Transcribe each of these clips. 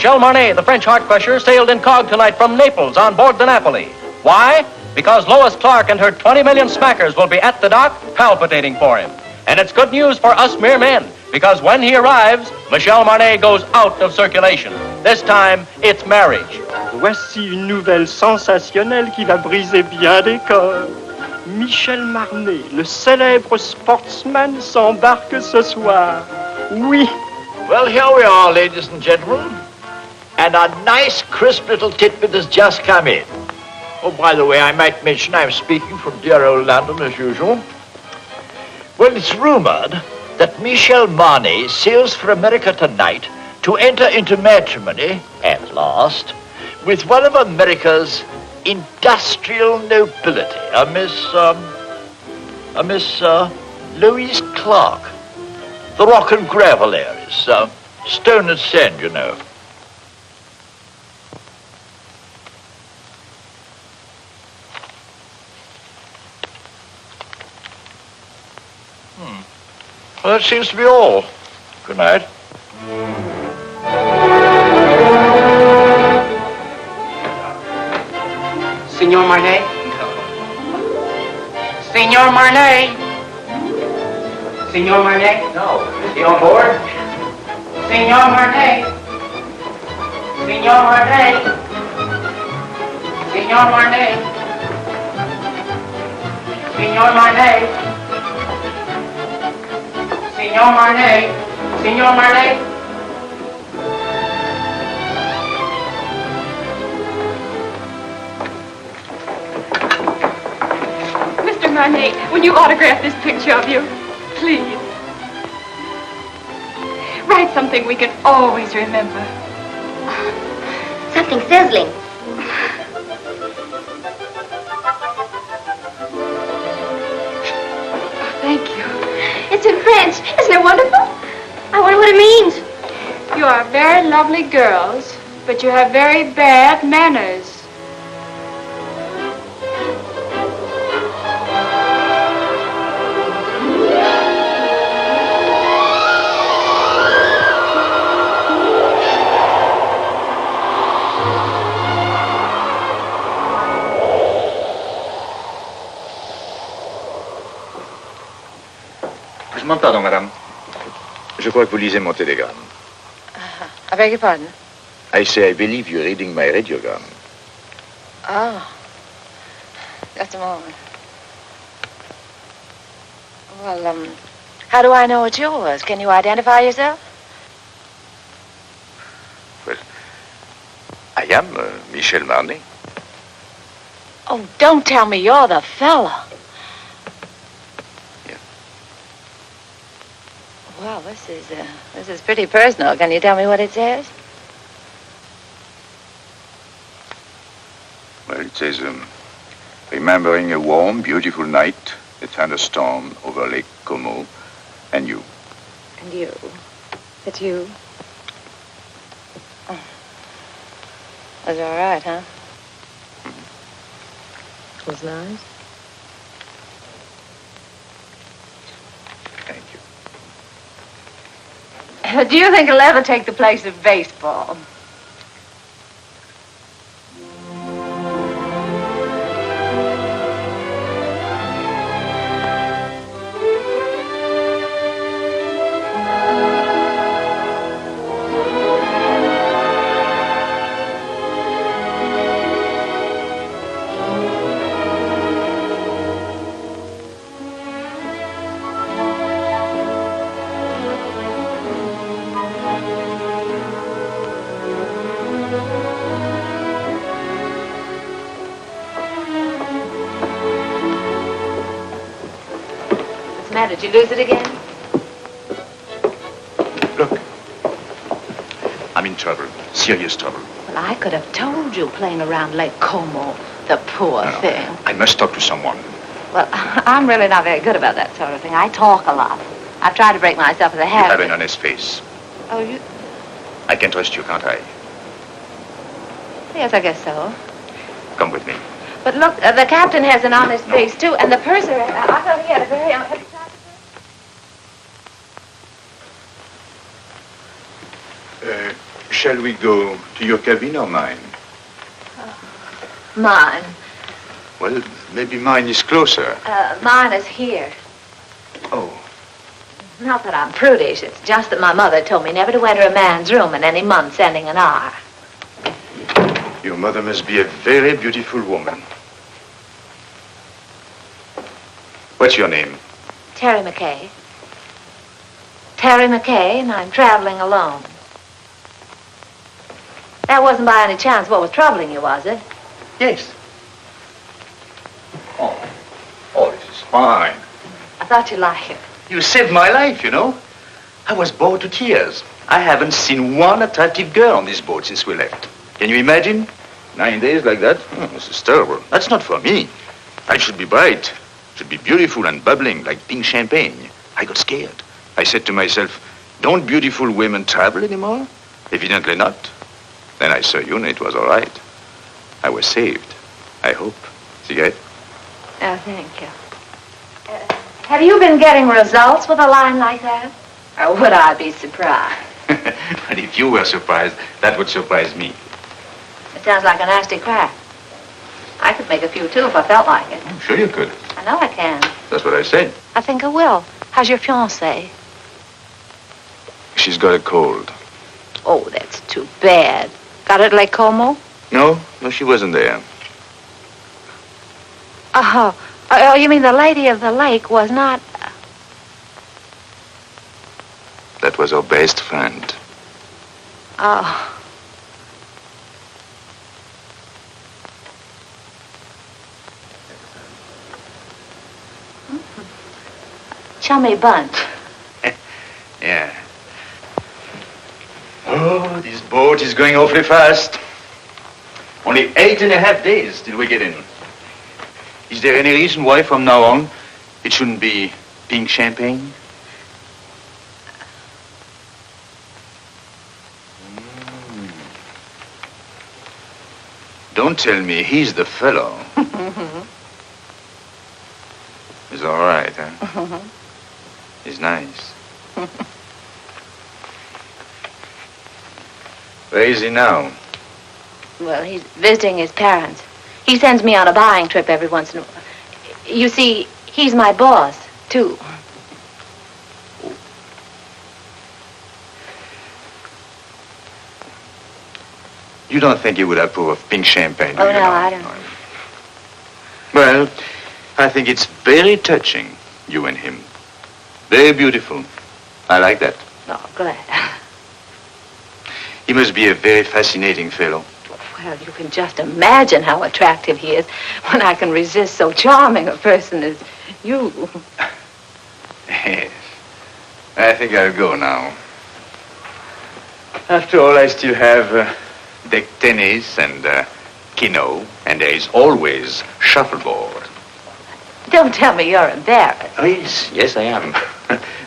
Michel Marnet, the French heart crusher, sailed incog tonight from Naples on board the Napoli. Why? Because Lois Clarke and her 20 million smackers will be at the dock palpitating for him. And it's good news for us mere men, because when he arrives, Michel Marnet goes out of circulation. This time, it's marriage. Voici une nouvelle sensationnelle qui va briser bien des corps. Michel Marnet, le célèbre sportsman, s'embarque ce soir. Oui. Well, here we are, ladies and gentlemen. And a nice, crisp little tidbit has just come in. Oh, by the way, I might mention I'm speaking from dear old London as usual. Well, it's rumored that Michel Marnet sails for America tonight to enter into matrimony, at last, with one of America's industrial nobility, a Miss Lois Clarke, the rock and gravel heiress, stone and sand, you know. Well, that seems to be all. Good night. Signor Marnet? Signor Marnet? Signor Marnet? No. Is he on board? Signor Marnet? Signor Marnet? Signor Marnet? Signor Marnet? Signor Marnet? Signor Marnet? Mr. Marnet, will you autograph this picture of you? Please. Write something we can always remember. Something sizzling. Thank you. It's in French. Isn't it wonderful? I wonder what it means. You are very lovely girls, but you have very bad manners. Pardon, madame. Je crois que vous lisez mon télégramme. I beg your pardon? I say I believe you're reading my radiogram. Oh. Just a moment. Well, how do I know it's yours? Can you identify yourself? Well, I am Michel Marnet. Oh, don't tell me you're the fella. Well, this is pretty personal. Can you tell me what it says? Well, it says, remembering a warm, beautiful night, a thunderstorm over Lake Como, and you. And you. It's you. Oh. That's all right, huh? Mm-hmm. It was nice. Do you think it'll ever take the place of baseball? Did you lose it again? Look. I'm in trouble. Serious trouble. Well, I could have told you playing around Lake Como, the poor thing. I must talk to someone. Well, I'm really not very good about that sort of thing. I talk a lot. I've tried to break myself of the habit. You have an honest face. Oh, you... I can trust you, can't I? Yes, I guess so. Come with me. But look, the captain has an honest face, too, and the purser, I thought he had a very honest... Shall we go to your cabin or mine? Mine. Well, maybe mine is closer. Mine is here. Oh. Not that I'm prudish. It's just that my mother told me never to enter a man's room in any month ending in R. Your mother must be a very beautiful woman. What's your name? Terry McKay. Terry McKay, and I'm traveling alone. That wasn't by any chance what was troubling you, was it? Yes. Oh, this is fine. I thought you'd like it. You saved my life, you know. I was bored to tears. I haven't seen one attractive girl on this boat since we left. Can you imagine? 9 days like that? This is terrible. That's not for me. I should be bright. Should be beautiful and bubbling like pink champagne. I got scared. I said to myself, don't beautiful women travel anymore? Evidently not. Then I saw you and it was all right. I was saved. I hope. Cigarette? Oh, thank you. Have you been getting results with a line like that? Or would I be surprised? But if you were surprised, that would surprise me. It sounds like a nasty crack. I could make a few, too, if I felt like it. I'm sure you could. I know I can. That's what I said. I think I will. How's your fiancée? She's got a cold. Oh, that's too bad. Got it at Lake Como? No, she wasn't there. Oh, you mean the lady of the lake was not... That was our best friend. Oh. Chummy bunch. Yeah. Oh, this boat is going awfully fast. Only 8.5 days till we get in. Is there any reason why from now on it shouldn't be pink champagne? Don't tell me he's the fellow. He's all right, huh? He's nice. Where is he now? Well, he's visiting his parents. He sends me on a buying trip every once in a while. You see, he's my boss, too. You don't think he would approve of pink champagne, do Oh, you no, know? I don't. Well, I think it's very touching, you and him. Very beautiful. I like that. Oh, glad. He must be a very fascinating fellow. Well, you can just imagine how attractive he is when I can resist so charming a person as you. Yes. I think I'll go now. After all, I still have deck tennis and keno, and there is always shuffleboard. Don't tell me you're embarrassed. Oh, yes, I am.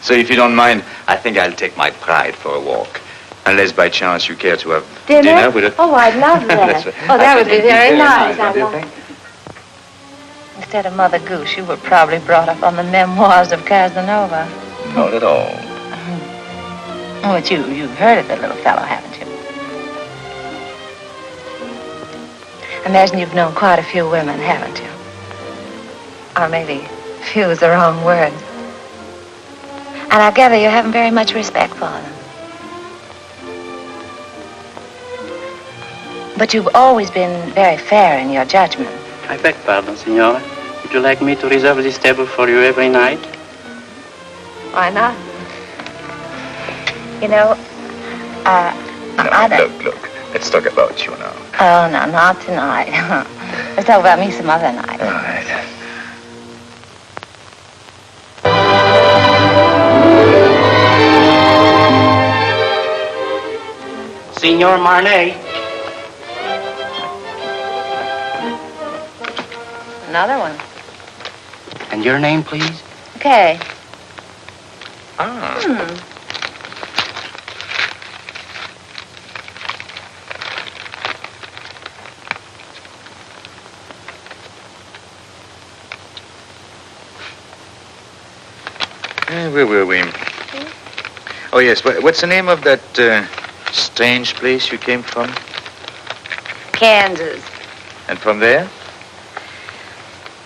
So if you don't mind, I think I'll take my pride for a walk. Unless by chance you care to have dinner with it. Oh, I'd love that. Oh, that would be very nice. Don't you think? Instead of Mother Goose, you were probably brought up on the memoirs of Casanova. Not at all. Oh, but you've heard of the little fellow, haven't you? I imagine you've known quite a few women, haven't you? Or maybe few is the wrong word. And I gather you haven't very much respect for them. But you've always been very fair in your judgment. I beg pardon, Signora. Would you like me to reserve this table for you every night? Why not? You know, Look. Let's talk about you now. Oh, no, not tonight. Let's talk about me some other night. All right. Signor Marnet. Another one. And your name, please? Okay. Where were we? Oh, yes. What's the name of that Strange place you came from? Kansas. And from there?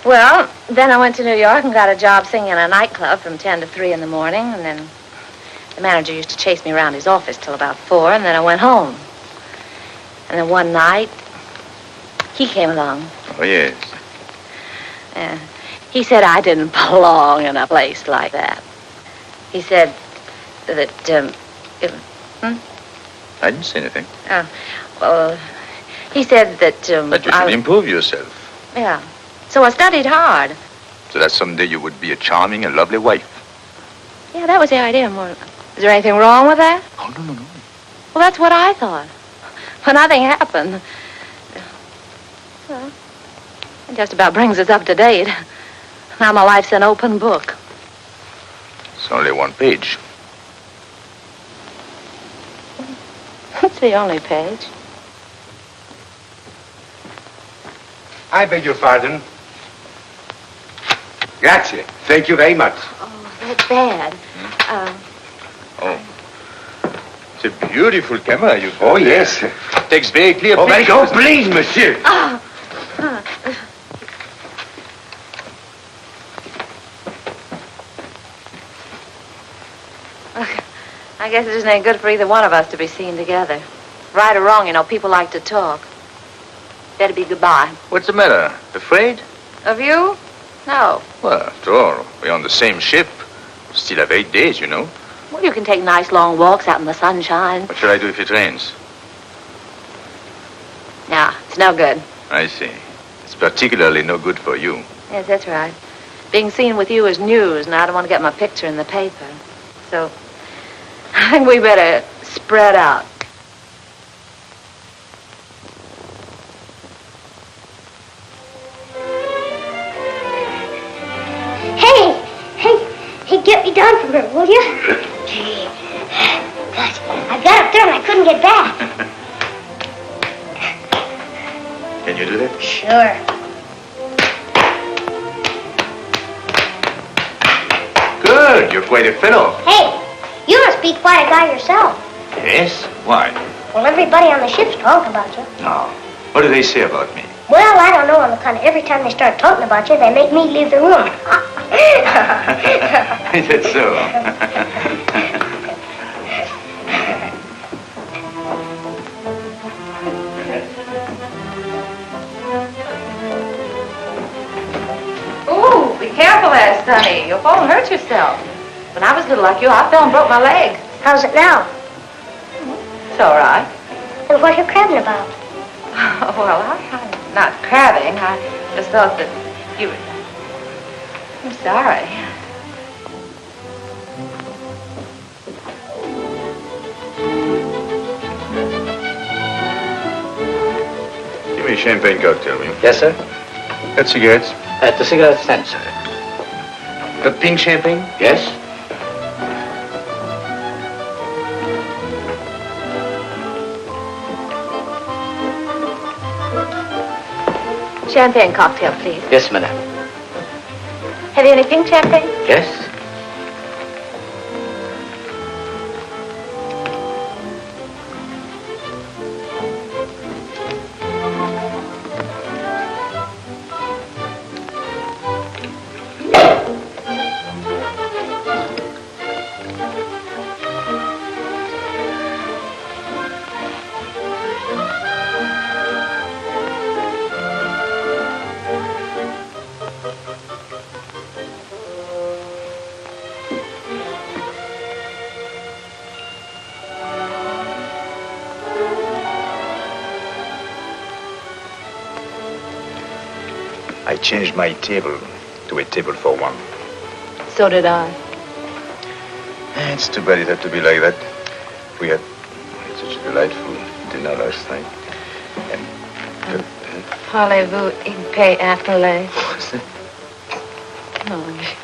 Well, then I went to New York and got a job singing in a nightclub from 10 to 3 in the morning, and then the manager used to chase me around his office till about 4, and then I went home. And then one night, he came along. Oh, yes. He said I didn't belong in a place like that. He said that, I didn't say anything. Well, he said that, That you should improve yourself. Yeah. So I studied hard. So that someday you would be a charming and lovely wife. Yeah, that was the idea. Is there anything wrong with that? Oh, no. Well, that's what I thought. But nothing happened. Well, it just about brings us up to date. Now my life's an open book. It's only one page. It's the only page. I beg your pardon. Grazie. Thank you very much. Oh, that's bad. It's a beautiful camera you've got. Oh, yes. Takes very clear Oh, pictures. oh, please, monsieur. I guess it isn't any good for either one of us to be seen together. Right or wrong, you know, people like to talk. Better be goodbye. What's the matter? Afraid? Of you? No. Well, after all, we're on the same ship. We still have 8 days, you know. Well, you can take nice long walks out in the sunshine. What shall I do if it rains? No, it's no good. I see. It's particularly no good for you. Yes, that's right. Being seen with you is news, and I don't want to get my picture in the paper. So, I think we better spread out. Hey, get me down from her, will you? Gosh, I got up there and I couldn't get back. Can you do that? Sure. Good. You're quite a fellow. Hey, you must be quite a guy yourself. Yes? Why? Well, everybody on the ship's talking about you. No. What do they say about me? Well, I don't know on the kind of every time they start talking about you, they make me leave the room. Is that so? Ooh, be careful there, Sonny. You'll fall and hurt yourself. When I was little like you, I fell and broke my leg. How's it now? It's all right. And what are you crabbing about? Well, I'm not crabbing. I just thought that you were... I'm sorry. Give me a champagne cocktail, will you? Yes, sir. Got cigarettes? At the cigarette stand, sir. Got pink champagne? Yes? Champagne cocktail, please. Yes, madam. Have you any pink champagne? Yes? I changed my table to a table for one. So did I. It's too bad it had to be like that. We had such a delightful dinner last night. And Parlez-vous in paix anglais? Oh.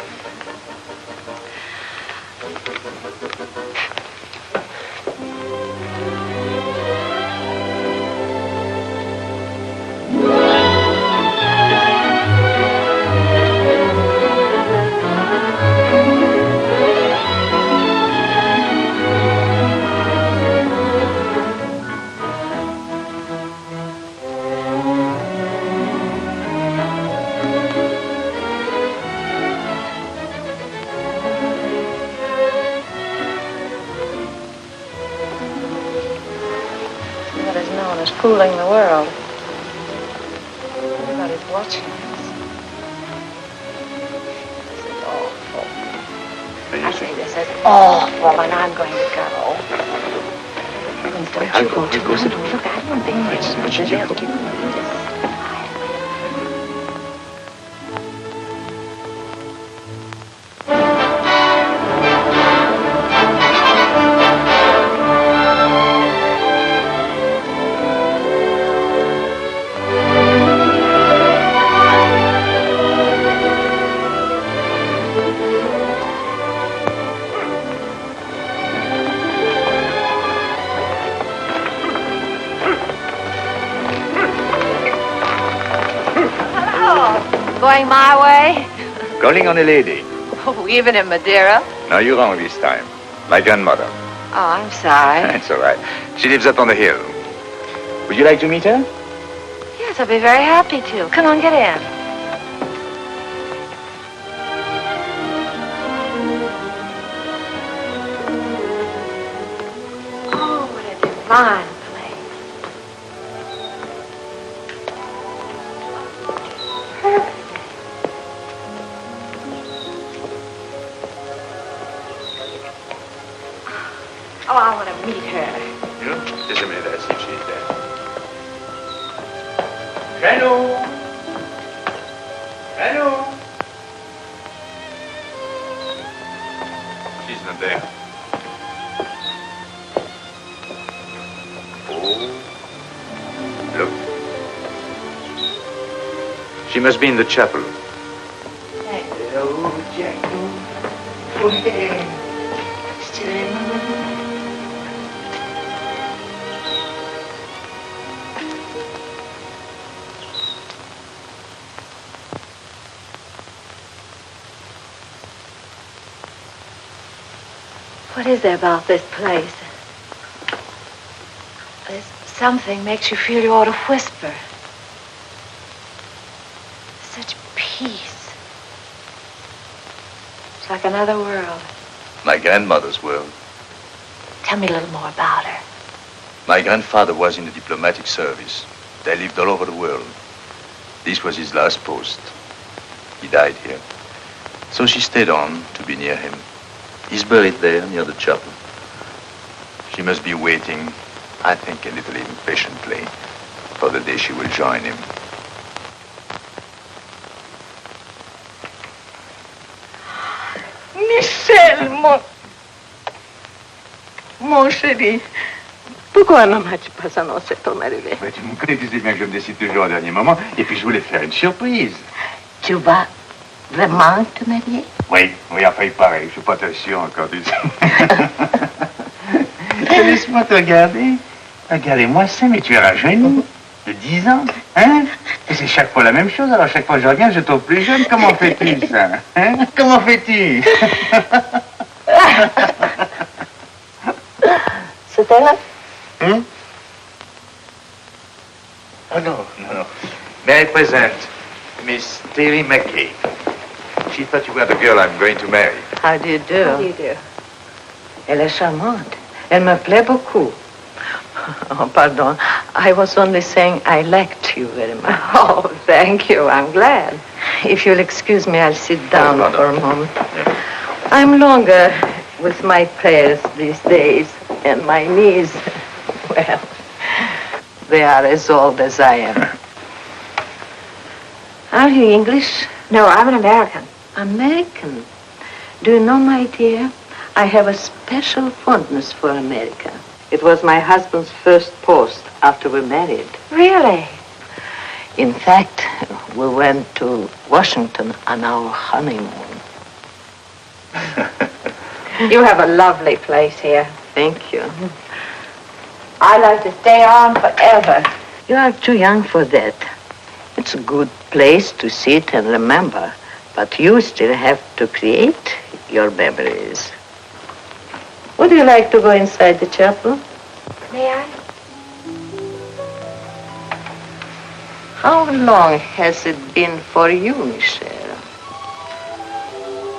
Everyone's fooling the world. Everybody's watching us. This is awful. I say this is awful, and I'm going to go. Please don't you go too. Look, I don't think they'll keep me just... Going my way? Calling on a lady. Oh, even in Madeira? No, you're wrong this time. My grandmother. Oh, I'm sorry. It's all right. She lives up on the hill. Would you like to meet her? Yes, I'll be very happy to. Come on, get in. Oh, what a divine place. Oh, I want to meet her. Yeah? Just a minute, I'll see if she's there. Janou! Janou! She's not there. Oh. Look. She must be in the chapel. Hello, Janou. Oh, yeah. What is there about this place? There's something makes you feel you ought to whisper. Such peace. It's like another world. My grandmother's world. Tell me a little more about her. My grandfather was in the diplomatic service. They lived all over the world. This was his last post. He died here. So she stayed on to be near him. He's buried there near the chapel. She must be waiting, I think a little impatiently, for the day she will join him. Michel, mon chéri, pourquoi ne m'as-tu pas annoncé ton arrivée? Mais tu me connais, tu sais bien que je me décide toujours au dernier moment, et puis je voulais faire une surprise. Tu vas vraiment te marier? Oui, enfin, il paraît, je suis pas très sûr encore du tout. Laisse-moi te regarder. Regardez-moi ça, mais tu es rajeuni de 10 ans, hein? Et c'est chaque fois la même chose, alors chaque fois que je reviens, je trouve plus jeune. Comment fais-tu, ça? Hein? Comment fais-tu? C'est elle? Hmm? Oh, no. May I present Miss Terry McKay. She thought you were the girl I'm going to marry. How do you do? How do you do? Elle est charmante. Elle me plaît beaucoup. Oh, pardon. I was only saying I liked you very much. Oh, thank you. I'm glad. If you'll excuse me, I'll sit down pardon. for a moment. Yeah. I'm longer with my prayers these days, and my knees, well, they are as old as I am. Are you English? No, I'm an American. American? Do you know, my dear, I have a special fondness for America. It was my husband's first post after we married. Really? In fact, we went to Washington on our honeymoon. You have a lovely place here. Thank you. I'd like to stay on forever. You are too young for that. It's a good place to sit and remember, but you still have to create your memories. Would you like to go inside the chapel? May I? How long has it been for you, Michel?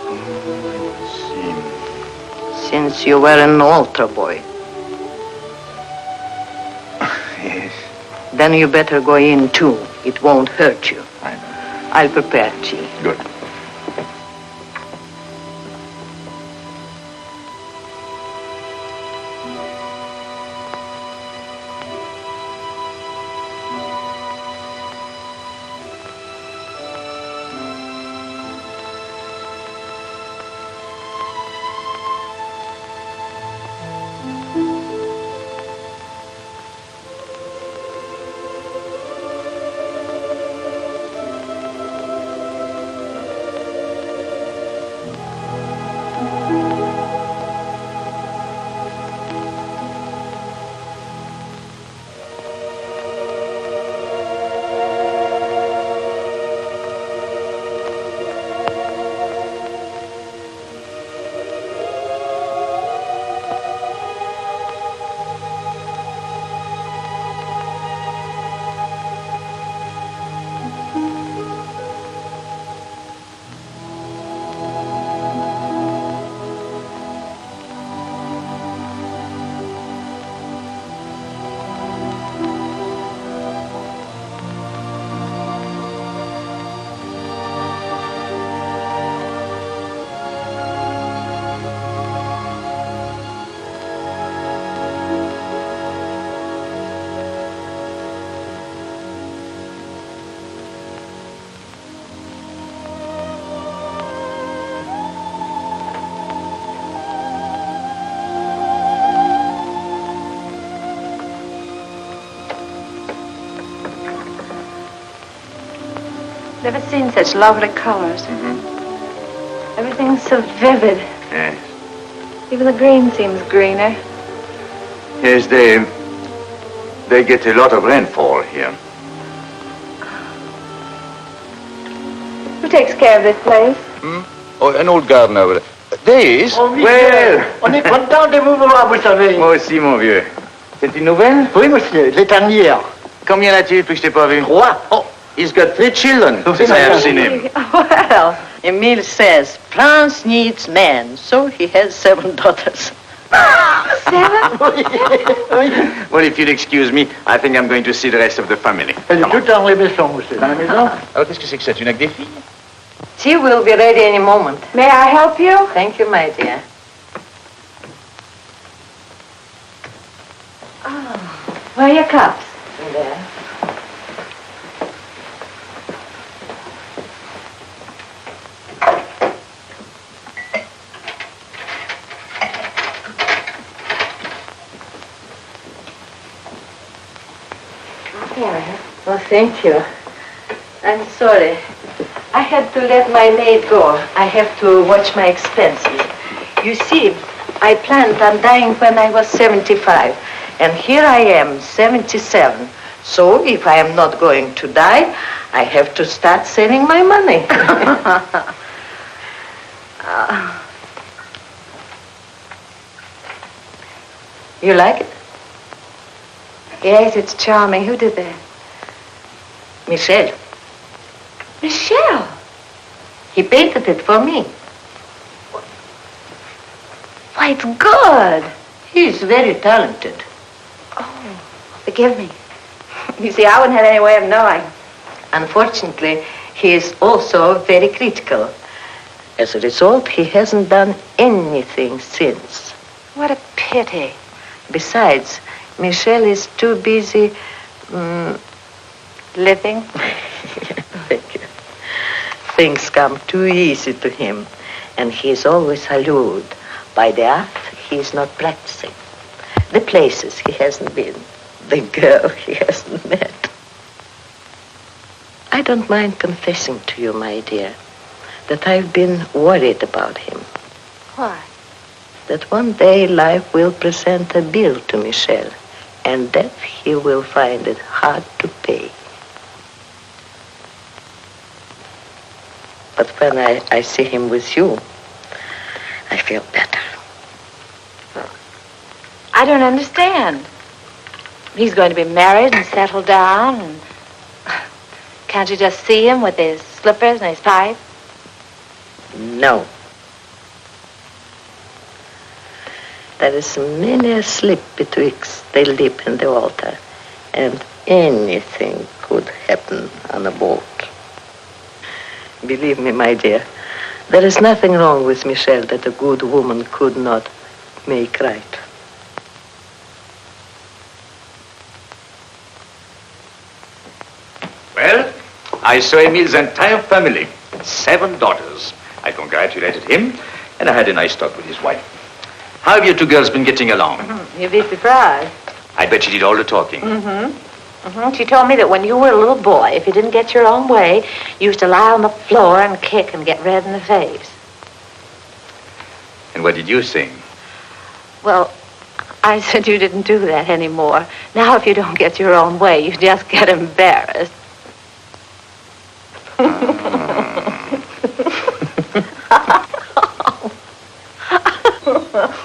Let's see. Since you were an altar boy. Yes. Then you better go in too. It won't hurt you. I know. I'll prepare tea. Good. Never seen such lovely colors. Everything's so vivid. Yes. Even the green seems greener. Yes, they get a lot of rainfall here. Who takes care of this place? Oh, an old gardener over there. There he is. Oh, Michel, Well, on est content de vous voir, vous savez. moi aussi, mon vieux. C'est une nouvelle? Oui, monsieur, les dernières. Combien a-t-il depuis que je t'ai pas vu? 3. Oh, he's got 3 children since I have seen him. Well, Emile says France needs men, so he has 7 daughters. 7? Well, if you'll excuse me, I think I'm going to see the rest of the family. Elle est toute dans les maisons, monsieur. Dans la maison? Alors, qu'est-ce que c'est que ça? Tu n'as que des filles? Tea will be ready any moment. May I help you? Thank you, my dear. Where are your cups? There. Oh, thank you. I'm sorry. I had to let my maid go. I have to watch my expenses. You see, I planned on dying when I was 75, and here I am, 77. So if I am not going to die, I have to start saving my money. You like it? Yes, it's charming. Who did that? Michel. Michel. He painted it for me. Why, it's good. He's very talented. Oh, forgive me. You see, I wouldn't have any way of knowing. Unfortunately, he is also very critical. As a result, he hasn't done anything since. What a pity. Besides, Michel is too busy Living? Thank you. Things come too easy to him, and he is always allured by the art he is not practicing, the places he hasn't been, the girl he hasn't met. I don't mind confessing to you, my dear, that I've been worried about him. Why? That one day life will present a bill to Michel, and that he will find it hard to pay. But when I see him with you, I feel better. I don't understand. He's going to be married and settle down, and can't you just see him with his slippers and his pipe? No. There is many a slip betwixt the lip and the altar, and anything could happen on a boat. Believe me, my dear, there is nothing wrong with Michel that a good woman could not make right. Well, I saw Emile's entire family, 7 daughters. I congratulated him, and I had a nice talk with his wife. How have you two girls been getting along? You'd be surprised. I bet she did all the talking. She told me that when you were a little boy, if you didn't get your own way, you used to lie on the floor and kick and get red in the face. And what did you sing? Well, I said you didn't do that anymore. Now if you don't get your own way, you just get embarrassed.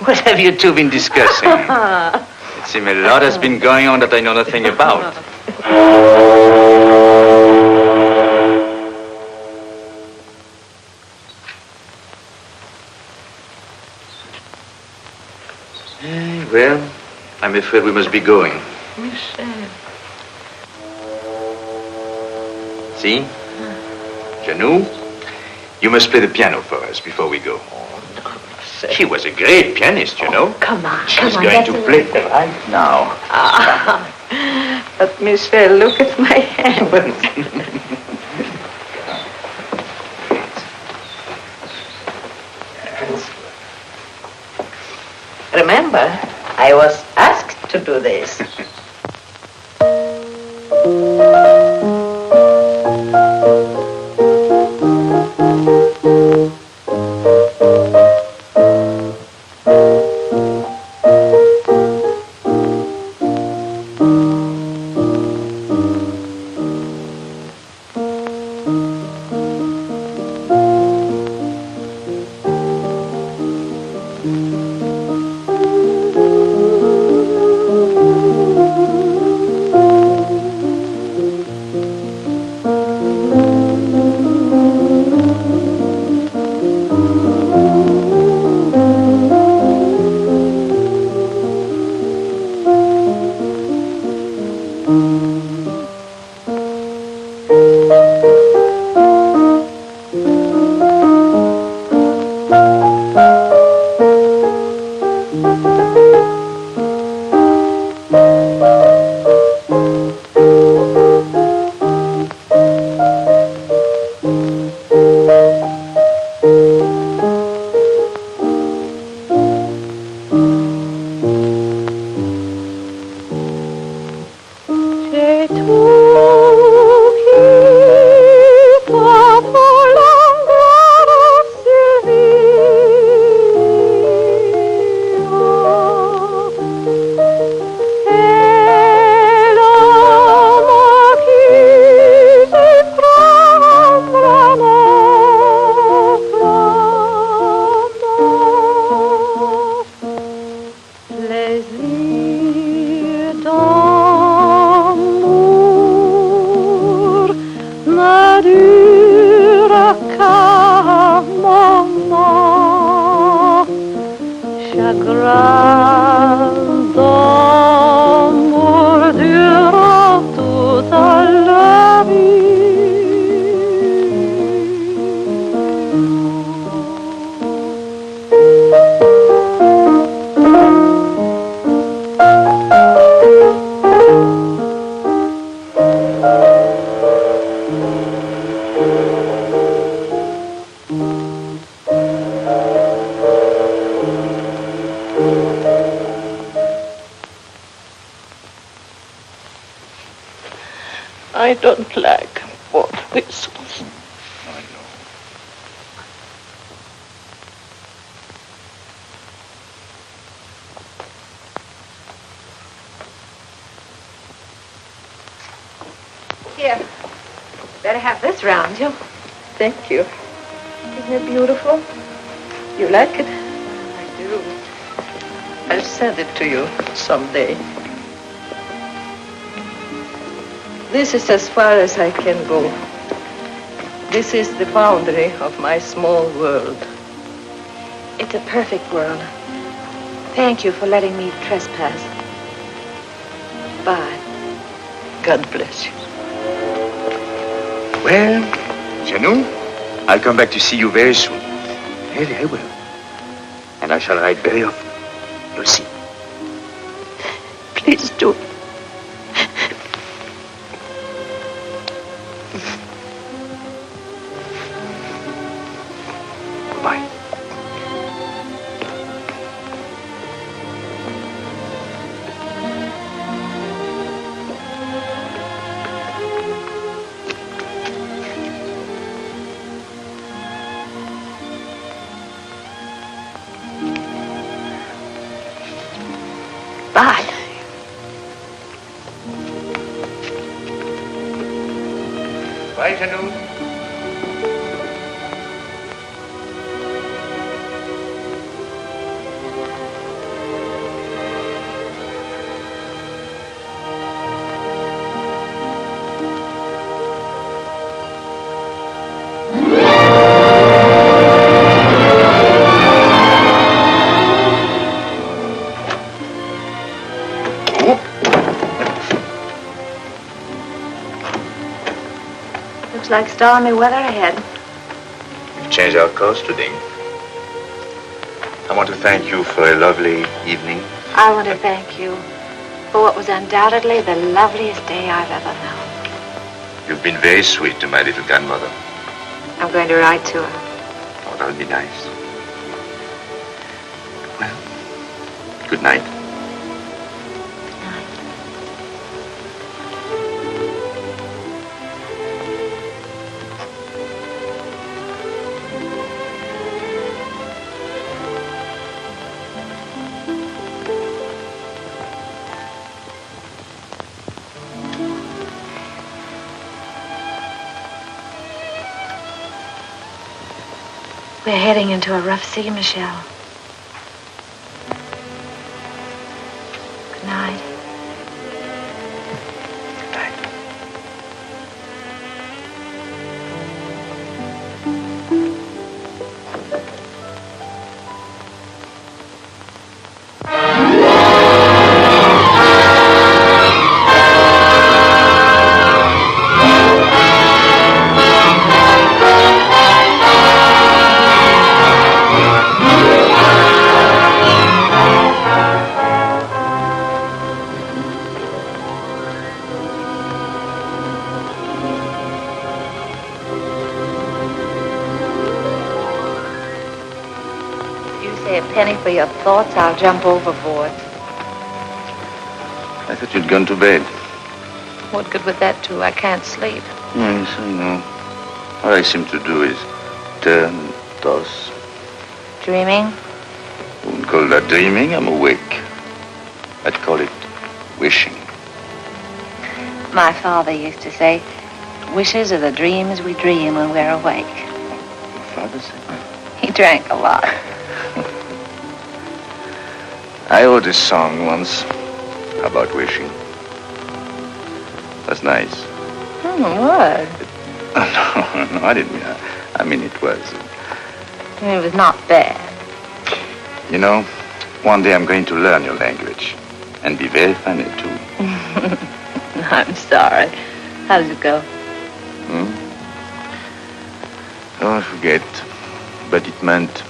What have you two been discussing? It seems a lot has been going on that I know nothing about. Well, I'm afraid we must be going. Michel. See? Janou, you must play the piano for us before we go. She was a great pianist, you know. Come on, She's going to play right now. But Michel, look at my hand. Remember, I was asked to do this. I don't like both whistles. I know. Here, better have this round you. Thank you. Isn't it beautiful? You like it? I do. I'll send it to you someday. This is as far as I can go. This is the boundary of my small world. It's a perfect world. Thank you for letting me trespass. Bye. God bless you. Well, Janou, I'll come back to see you very soon. Really, I will. And I shall write very often. You'll see. Please do. Goodbye. Bye. Bye, Janou. Looks like stormy weather ahead. We've changed our course today. I want to thank you for a lovely evening. I want to thank you for what was undoubtedly the loveliest day I've ever known. You've been very sweet to my little grandmother. I'm going to write to her. Oh, that would be nice. Well, good night. We're heading into a rough sea, Michel. Good night. Penny for your thoughts, I'll jump overboard. I thought you'd gone to bed. What good would that do? I can't sleep. Yes, I know. All I seem to do is turn and toss. Dreaming? I wouldn't call that dreaming. I'm awake. I'd call it wishing. My father used to say, wishes are the dreams we dream when we're awake. Your father said that? He drank a lot. I wrote a song once about wishing. That's nice. What? No, I didn't mean that. I mean, it was. It was not bad. You know, one day I'm going to learn your language and be very funny, too. I'm sorry. How does it go? Oh, I forget. But it meant,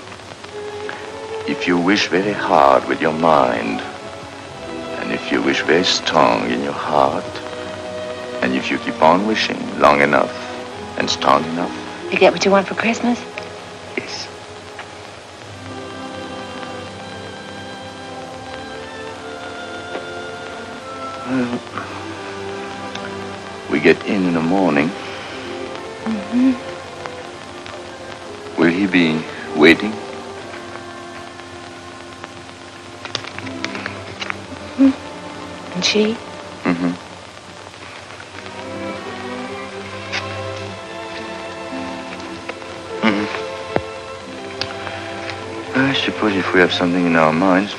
if you wish very hard with your mind, and if you wish very strong in your heart, and if you keep on wishing long enough and strong enough. You get what you want for Christmas? Yes. Well, we get in the morning. Mm-hmm. Will he be waiting? And she? Mm-hmm. I suppose if we have something in our minds,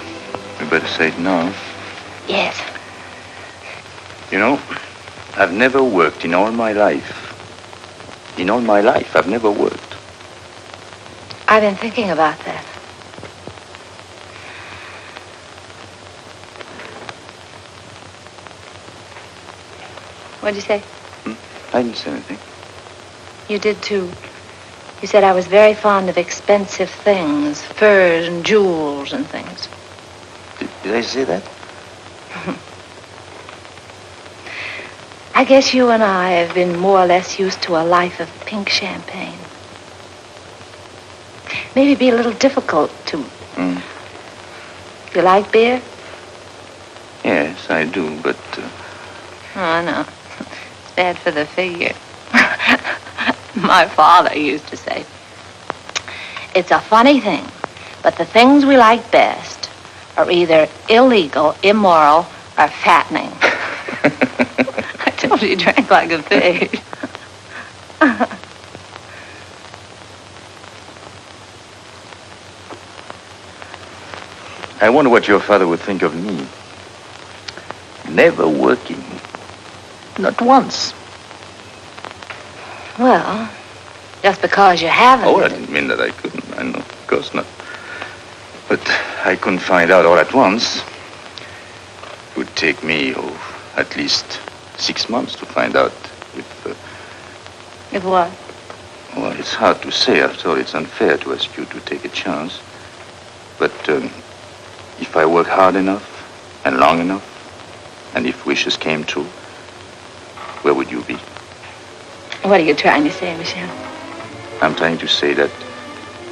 we better say it now. Yes. You know, I've never worked in all my life. In all my life, I've never worked. I've been thinking about that. What'd you say? I didn't say anything. You did, too. You said I was very fond of expensive things, furs and jewels and things. Did I say that? I guess you and I have been more or less used to a life of pink champagne. Maybe be a little difficult to... You like beer? Yes, I do, but... Oh, no. It's bad for the figure. My father used to say, it's a funny thing, but the things we like best are either illegal, immoral, or fattening. I told you he drank like a pig. I wonder what your father would think of me. Never working. Not once. Well, just because you haven't. Oh, I didn't mean that I couldn't. I know, of course not. But I couldn't find out all at once. It would take me, at least 6 months to find out if... If what? Well, it's hard to say. After all, it's unfair to ask you to take a chance. But if I work hard enough and long enough, and if wishes came true, where would you be? What are you trying to say, Michel? I'm trying to say that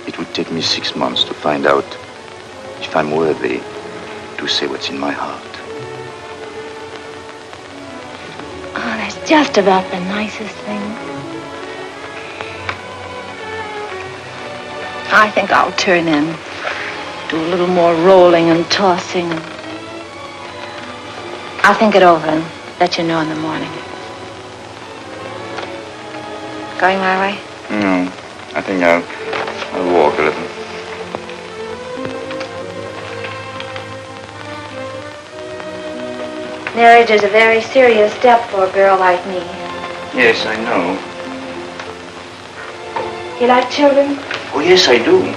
it would take me 6 months to find out if I'm worthy to say what's in my heart. Oh, that's just about the nicest thing. I think I'll turn in. Do a little more rolling and tossing. I'll think it over and let you know in the morning. Going my way? No, I think I'll walk a little. Marriage is a very serious step for a girl like me. Yes, I know. You like children? Oh, yes, I do.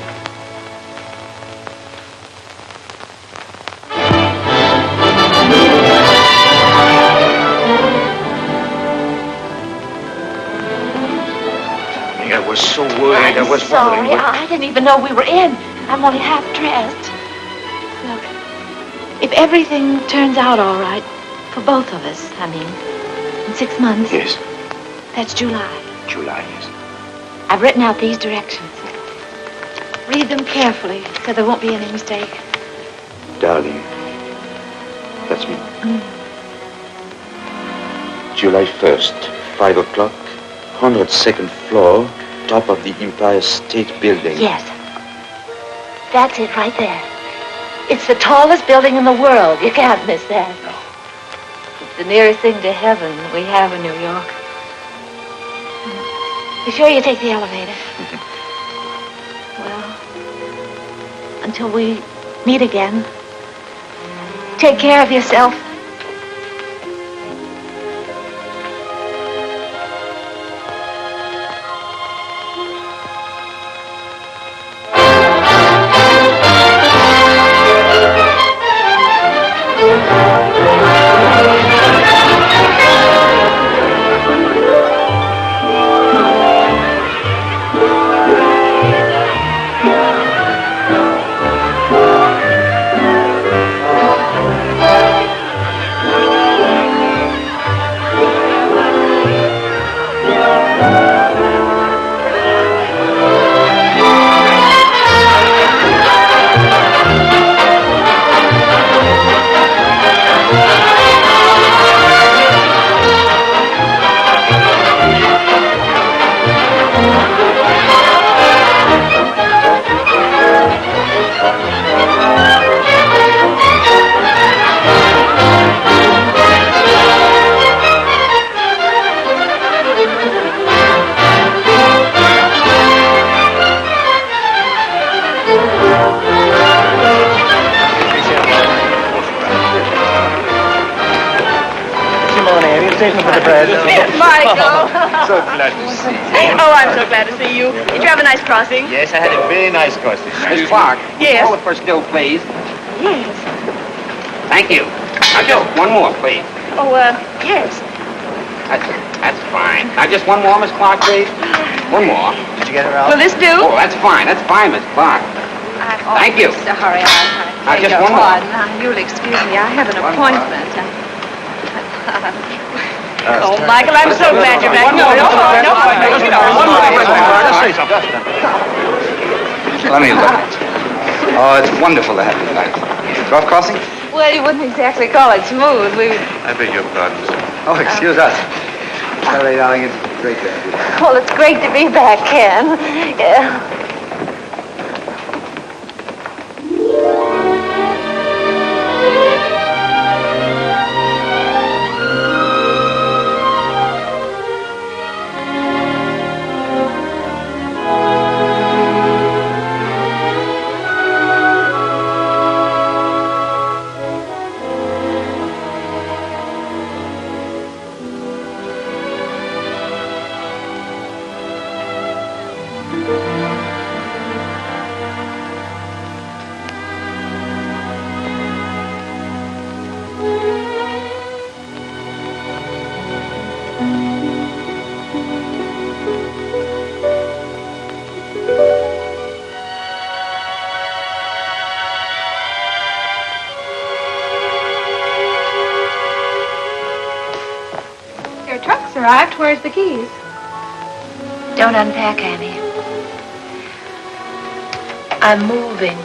I was so worried. I was sorry. wondering. I didn't even know we were in. I'm only half dressed. Look, if everything turns out all right, for both of us, I mean, in 6 months. Yes. That's July. July, yes. I've written out these directions. Read them carefully, so there won't be any mistake. Darling, that's me. July 1st, 5 o'clock, 102nd floor, top of the Empire State Building. Yes. That's it right there. It's the tallest building in the world. You can't miss that. No. It's the nearest thing to heaven we have in New York. You sure you take the elevator? Well, until we meet again, take care of yourself. Michael. So glad to see you. Oh, I'm so glad to see you. Did you have a nice crossing? Yes, I had a very nice crossing. Miss Clarke. Yes. Call it for still, please. Yes. Thank you. Now, just one more, please. Oh, yes. That's fine. Now, just one more, Miss Clarke, please. One more. Did you get her out? Will this do? Oh, that's fine, Miss Clarke. Thank you. Sorry, Now, just one more. You'll excuse me. I have an One appointment. Oh, Michael, I'm so glad you're back. No. Let me look. Oh, it's wonderful to have you tonight. Rough crossing? Well, you wouldn't exactly call it smooth. I beg your pardon, sir. Oh, excuse us. Sorry, darling, it's great to have you. Well, it's great to be back, Ken. Yeah. Arrived. Where's the keys? Don't unpack, Annie. I'm moving.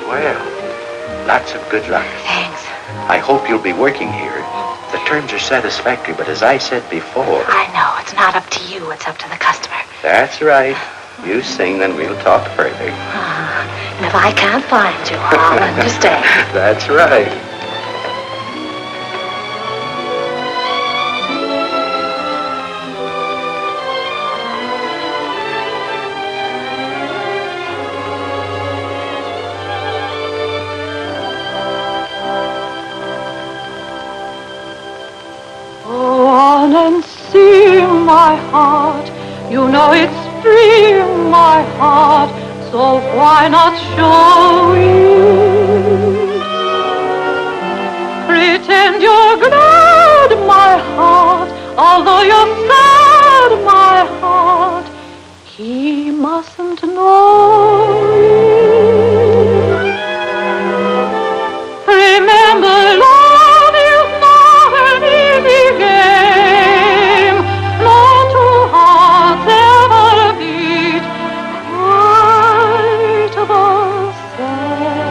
Well, lots of good luck. Thanks. I hope you'll be working here. The terms are satisfactory, but as I said before... I know. It's not up to you. It's up to the customer. That's right. You sing, then we'll talk further. And if I can't find you, I'll understand. That's right. My heart, you know it's free, my heart, so why not show it? Pretend you're glad, my heart, although you're sad, my heart, he mustn't know it. Remember, love is not an easy game. No two hearts ever beat quite the same.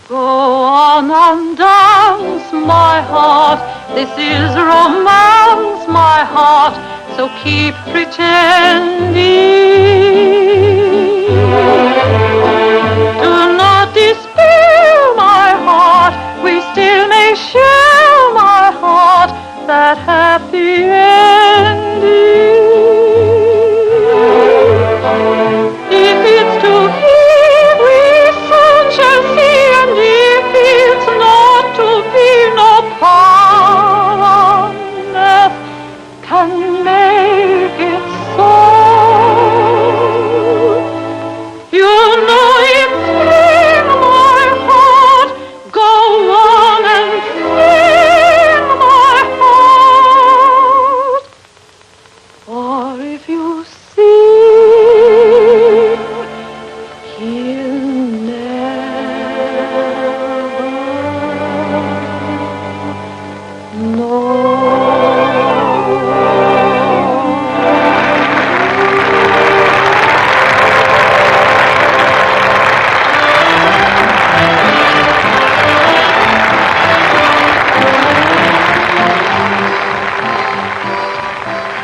Go on and dance, my heart. This is romance, my heart. So keep pretending. Do not despair, my heart. We still may share, my heart, that happy ending. If it's to be, we soon shall see, and if it's not to be, no power on earth can make it so. You know it's in my heart. Go on and sing, my heart. Or if you sing, he'll never know.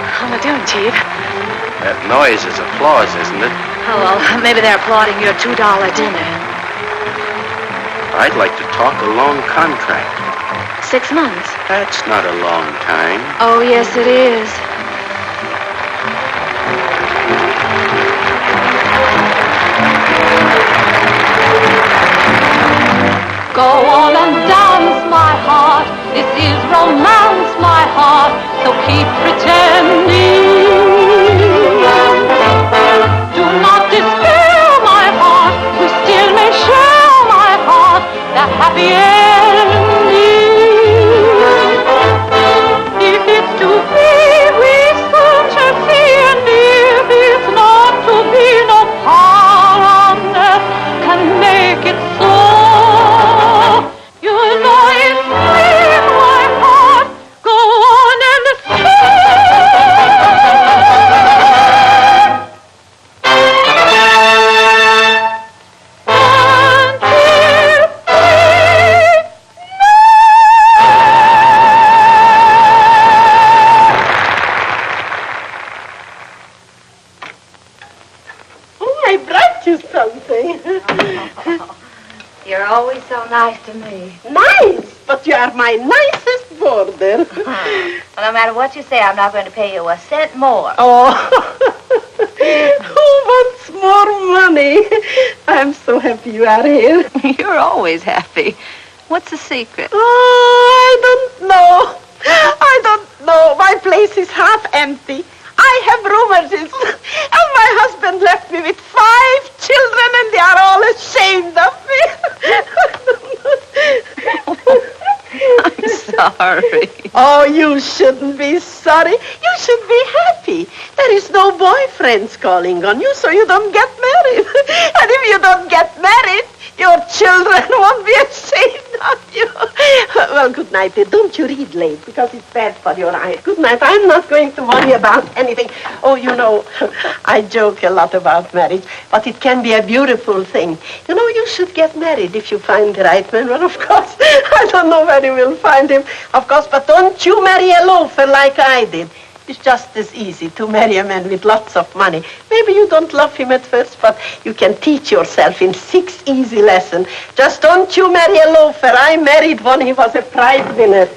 How are you doing, Chief? That noise is applause, isn't it? Oh, well, maybe they're applauding your $2 dinner. I'd like to talk a long contract. 6 months. That's not a long time. Oh, yes, it is. Go on and dance, my heart. is romance, my heart, so keep pretending. Do not despair, my heart, we still may share, my heart, the happy ending. If it's to be, we soon shall see, and if it's not to be, no power on earth can make it so. You know it's sweet, my heart, go on and You're always so nice to me. Nice, but you are my nicest boarder. Well, no matter what you say, I'm not going to pay you a cent more. Oh, who wants more money? I'm so happy you are here. You're always happy. What's the secret? Oh, I don't know. I don't know. My place is half empty. I have rheumatism, and my husband left me with 5 children, and they are all ashamed of me. I'm sorry. Oh, you shouldn't be sorry. You should be happy. There is no boyfriends calling on you, so you don't get married. And if you don't get married, your children won't be ashamed of you. Well, good night. Don't you read late, because it's bad for your eyes. Good night. I'm not going to worry about anything. Oh, you know, I joke a lot about marriage, but it can be a beautiful thing. You know, you should get married if you find the right man. Well, of course, I don't know where you will find him, of course, but don't you marry a loafer like I did. It's just as easy to marry a man with lots of money. Maybe you don't love him at first, but you can teach yourself in 6 easy lessons. Just don't you marry a loafer. I married one. He was a prize winner.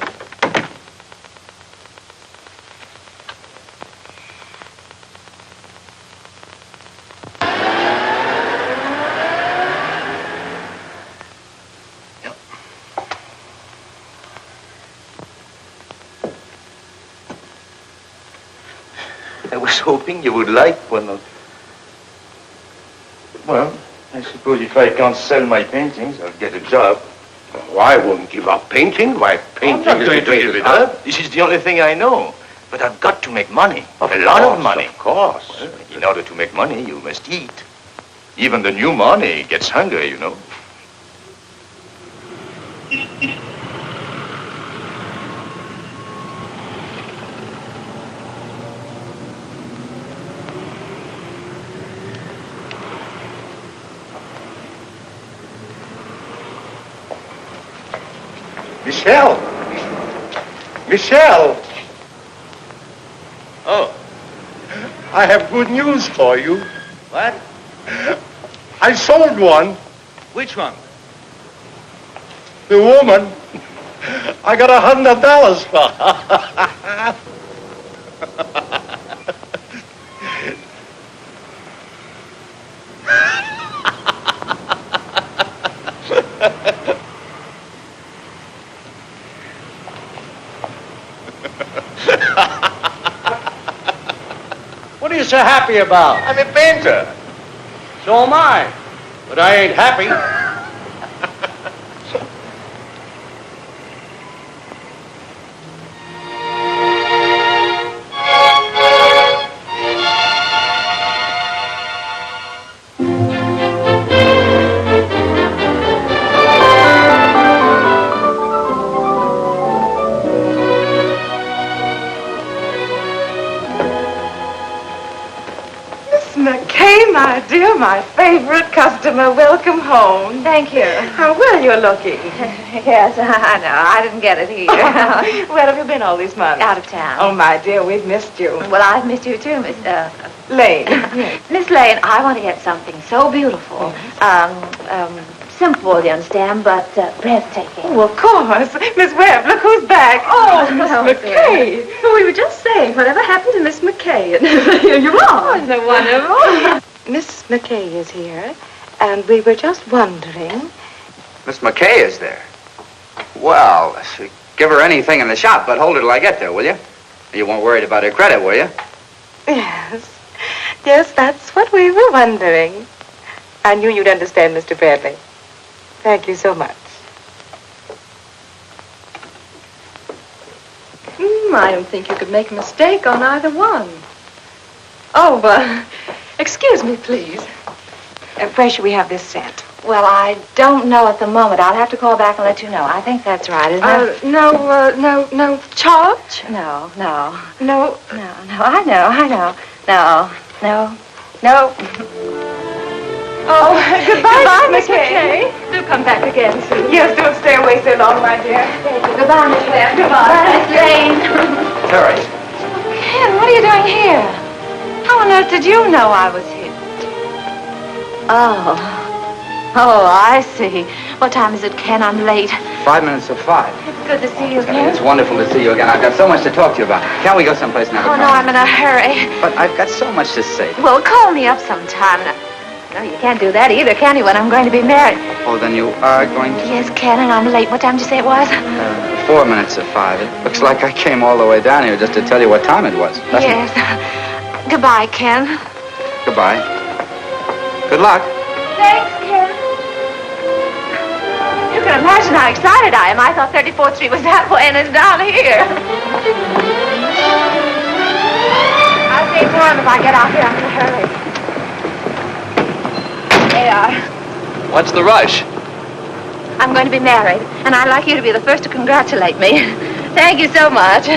I was hoping you would like one of... Well, I suppose if I can't sell my paintings, I'll get a job. Oh, I won't give up painting. Why, painting I'm not is going the to give it up. This is the only thing I know. But I've got to make money. A lot of money. Of course. Well, in order to make money, you must eat. Even the new money gets hungry, you know. Michel! Michel! Oh. I have good news for you. What? I sold one. Which one? The woman. I got $100 for her. What are you so happy about? I'm a painter. So am I. But I ain't happy. My dear, my favorite customer, welcome home. Thank you. How well you're looking. Yes, I know. I didn't get it either. Where have you been all these months? Out of town. Oh, my dear, we've missed you. Well, I've missed you too, Miss Lane. Miss Lane, I want to get something so beautiful. Simple, you understand, but breathtaking. Oh, of course. Miss Webb, look who's back. Oh, Miss McKay. Oh, we were just saying, whatever happened to Miss McKay? And here you are. Oh, isn't it wonderful? Miss McKay is here, and we were just wondering. Miss McKay is there. Well, give her anything in the shop, but hold her till I get there, will you? You weren't worried about her credit, were you? Yes. Yes, that's what we were wondering. I knew you'd understand, Mr. Bradley. Thank you so much. I don't think you could make a mistake on either one. Oh, excuse me, please. Where should we have this sent? Well, I don't know at the moment. I'll have to call back and let you know. I think that's right, isn't it? No charge? No. No. I know. No. Oh, goodbye, Miss McKay. Do come back again soon. Yes, don't stay away so long, my dear. Thank you. Goodbye, Miss Claire. Goodbye. Miss Lane. Terry. Ken, what are you doing here? How on earth did you know I was here? Oh, I see. What time is it, Ken? I'm late. 5 minutes to 5. It's good to see you, Ken. It's wonderful to see you again. I've got so much to talk to you about. Can't we go someplace and have a Oh, no, I'm in a hurry. But I've got so much to say. Well, call me up sometime. No, you can't do that either, can you, when I'm going to be married? Oh, then you are going to... Yes, Ken, and I'm late. What time did you say it was? 4 minutes to 5. It looks like I came all the way down here just to tell you what time it was. Yes. Goodbye, Ken. Goodbye. Good luck. Thanks, Ken. You can imagine how excited I am. I thought 34th Street was that way, and it's down here. I'll save time if I get out here. I'm in a hurry. They are. What's the rush? I'm going to be married, and I'd like you to be the first to congratulate me. Thank you so much.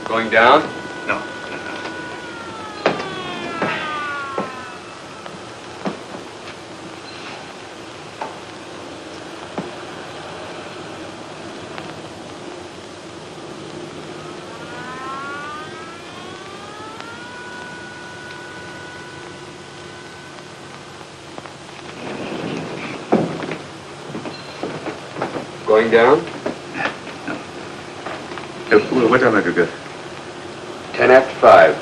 Going down? No. Going down? What time have you got? 10 after 5.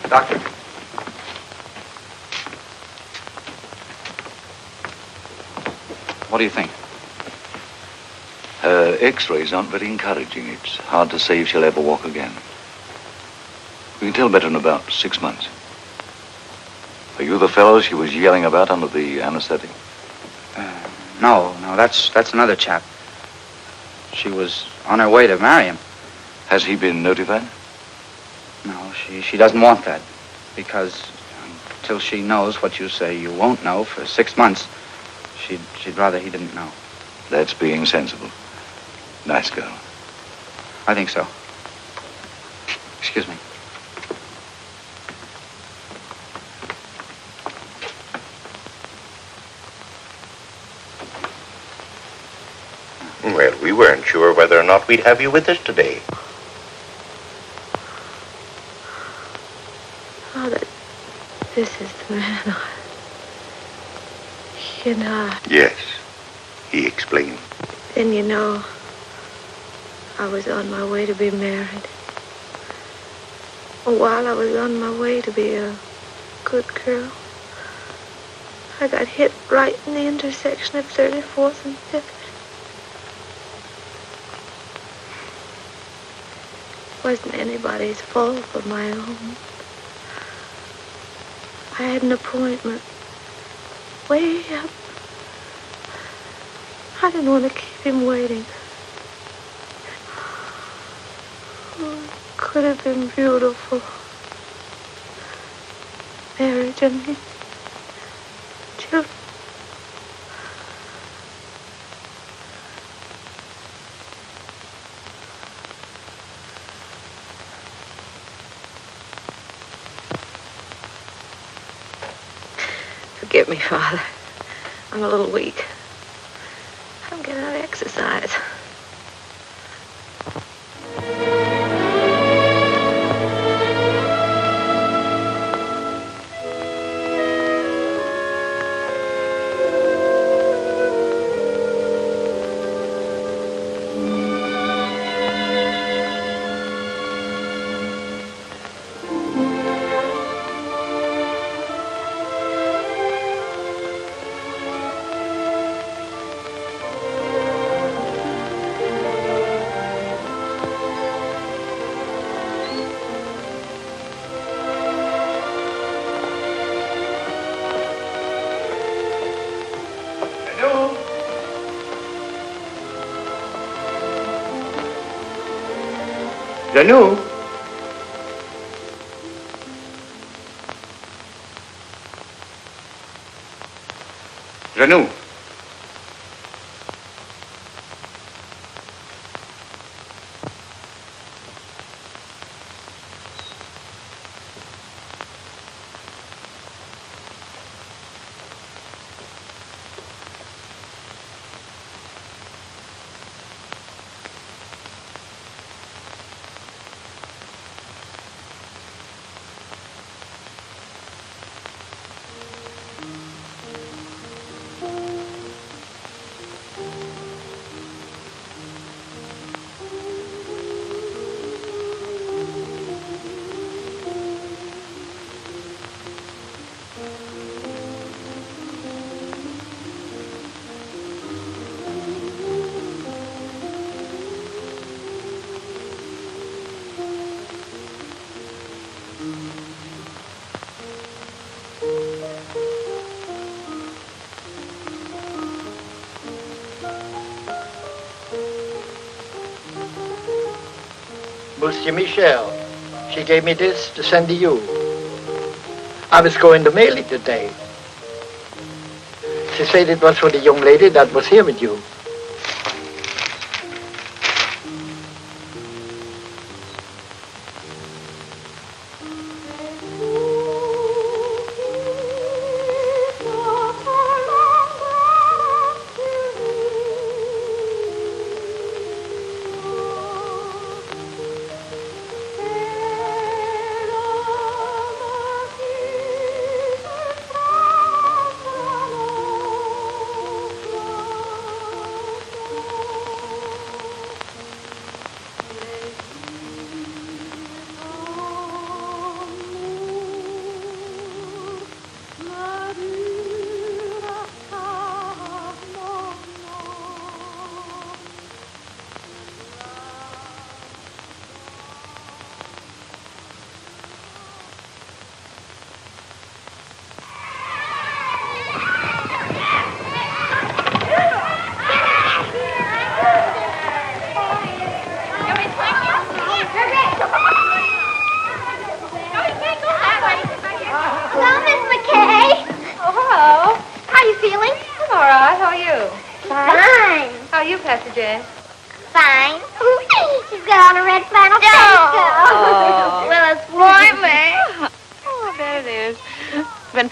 Doctor. What do you think? Her x-rays aren't very encouraging. It's hard to say if she'll ever walk again. We can tell better in about 6 months. Are you the fellow she was yelling about under the anesthetic? No, that's another chap. She was on her way to marry him. Has he been notified? No, she doesn't want that. Because until she knows what you say you won't know for 6 months, she'd rather he didn't know. That's being sensible. Nice girl. I think so. Excuse me. sure whether or not we'd have you with us today. Father, this is the man Yes, he explained. Then I was on my way to be married. While I was on my way to be a good girl, I got hit right in the intersection of 34th and 5th. It wasn't anybody's fault but my own. I had an appointment way up. I didn't want to keep him waiting. Oh, it could have been beautiful. Marriage and children. Forgive me, Father. I'm a little weak. I'm getting out of exercise. Janou? Janou? Monsieur Michel, she gave me this to send to you. I was going to mail it today. She said it was for the young lady that was here with you.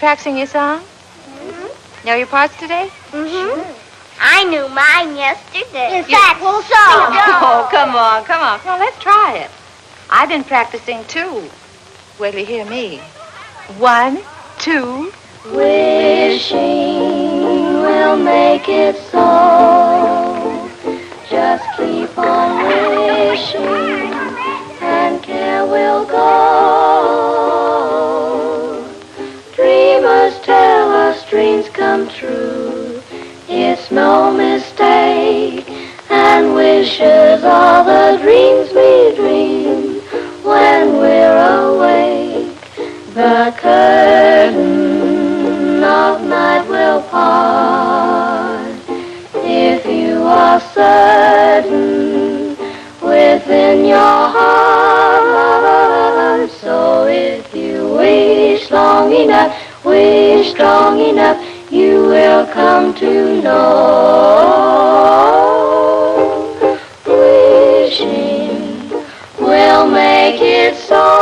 Practicing your song? Mm-hmm. Know your parts today? Mm-hmm. I knew mine yesterday. Is that so? Oh, come on. Let's try it. I've been practicing, too. Wait till you hear me. 1, 2. Wishing will make it so. Just keep on wishing, and care will go. Dreamers tell us dreams come true. It's no mistake, and wishes are the dreams we dream when we're awake. The curtain of night will part if you are certain within your heart. So if you wish strong enough, you will come to know. Wishing will make it so.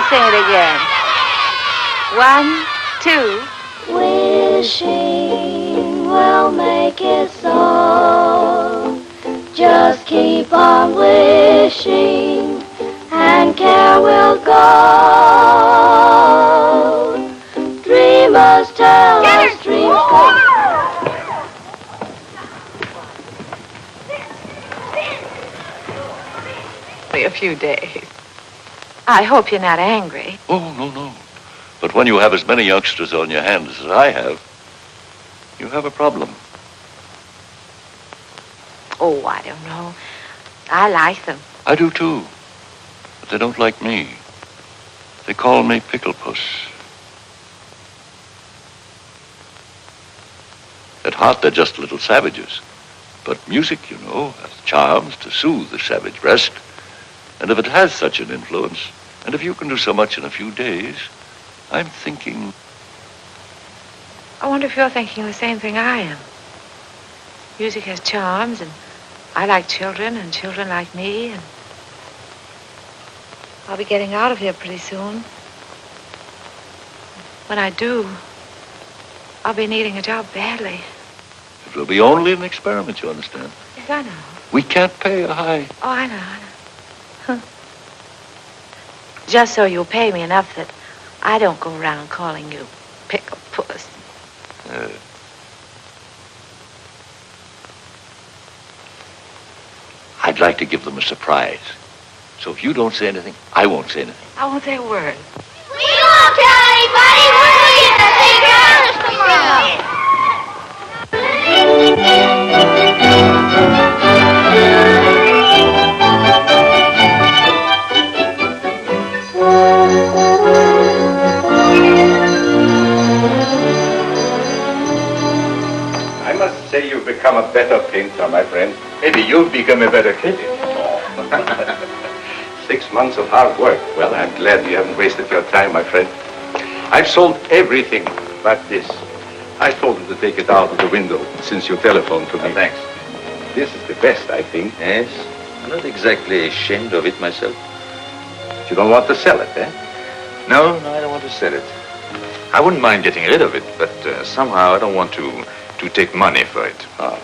Sing it again. 1, 2. Wishing will make it so. Just keep on wishing, and care will go. Dreamers tell us dreams come. Only a few days. I hope you're not angry. Oh, no. But when you have as many youngsters on your hands as I have, you have a problem. Oh, I don't know. I like them. I do, too. But they don't like me. They call me Pickle Puss. At heart, they're just little savages. But music, you know, has charms to soothe the savage breast. And if it has such an influence, and if you can do so much in a few days, I'm thinking... I wonder if you're thinking the same thing I am. Music has charms, and I like children, and children like me, and I'll be getting out of here pretty soon. When I do, I'll be needing a job badly. It will be only an experiment, you understand? Yes, I know. We can't pay a high... Oh, I know. Just so you'll pay me enough that I don't go around calling you Pickle Puss. I'd like to give them a surprise. So if you don't say anything, I won't say anything. I won't say a word. We won't tell anybody. We're leaving the big house tomorrow. I must say you've become a better painter, my friend. Maybe you've become a better critic. 6 months of hard work. Well, I'm glad you haven't wasted your time, my friend. I've sold everything but this. I told him to take it out of the window since you telephoned to me. Thanks. This is the best, I think. Yes, I'm not exactly ashamed of it myself. But you don't want to sell it, eh? No, I don't want to sell it. I wouldn't mind getting rid of it, but somehow I don't want to take money for it. Oh,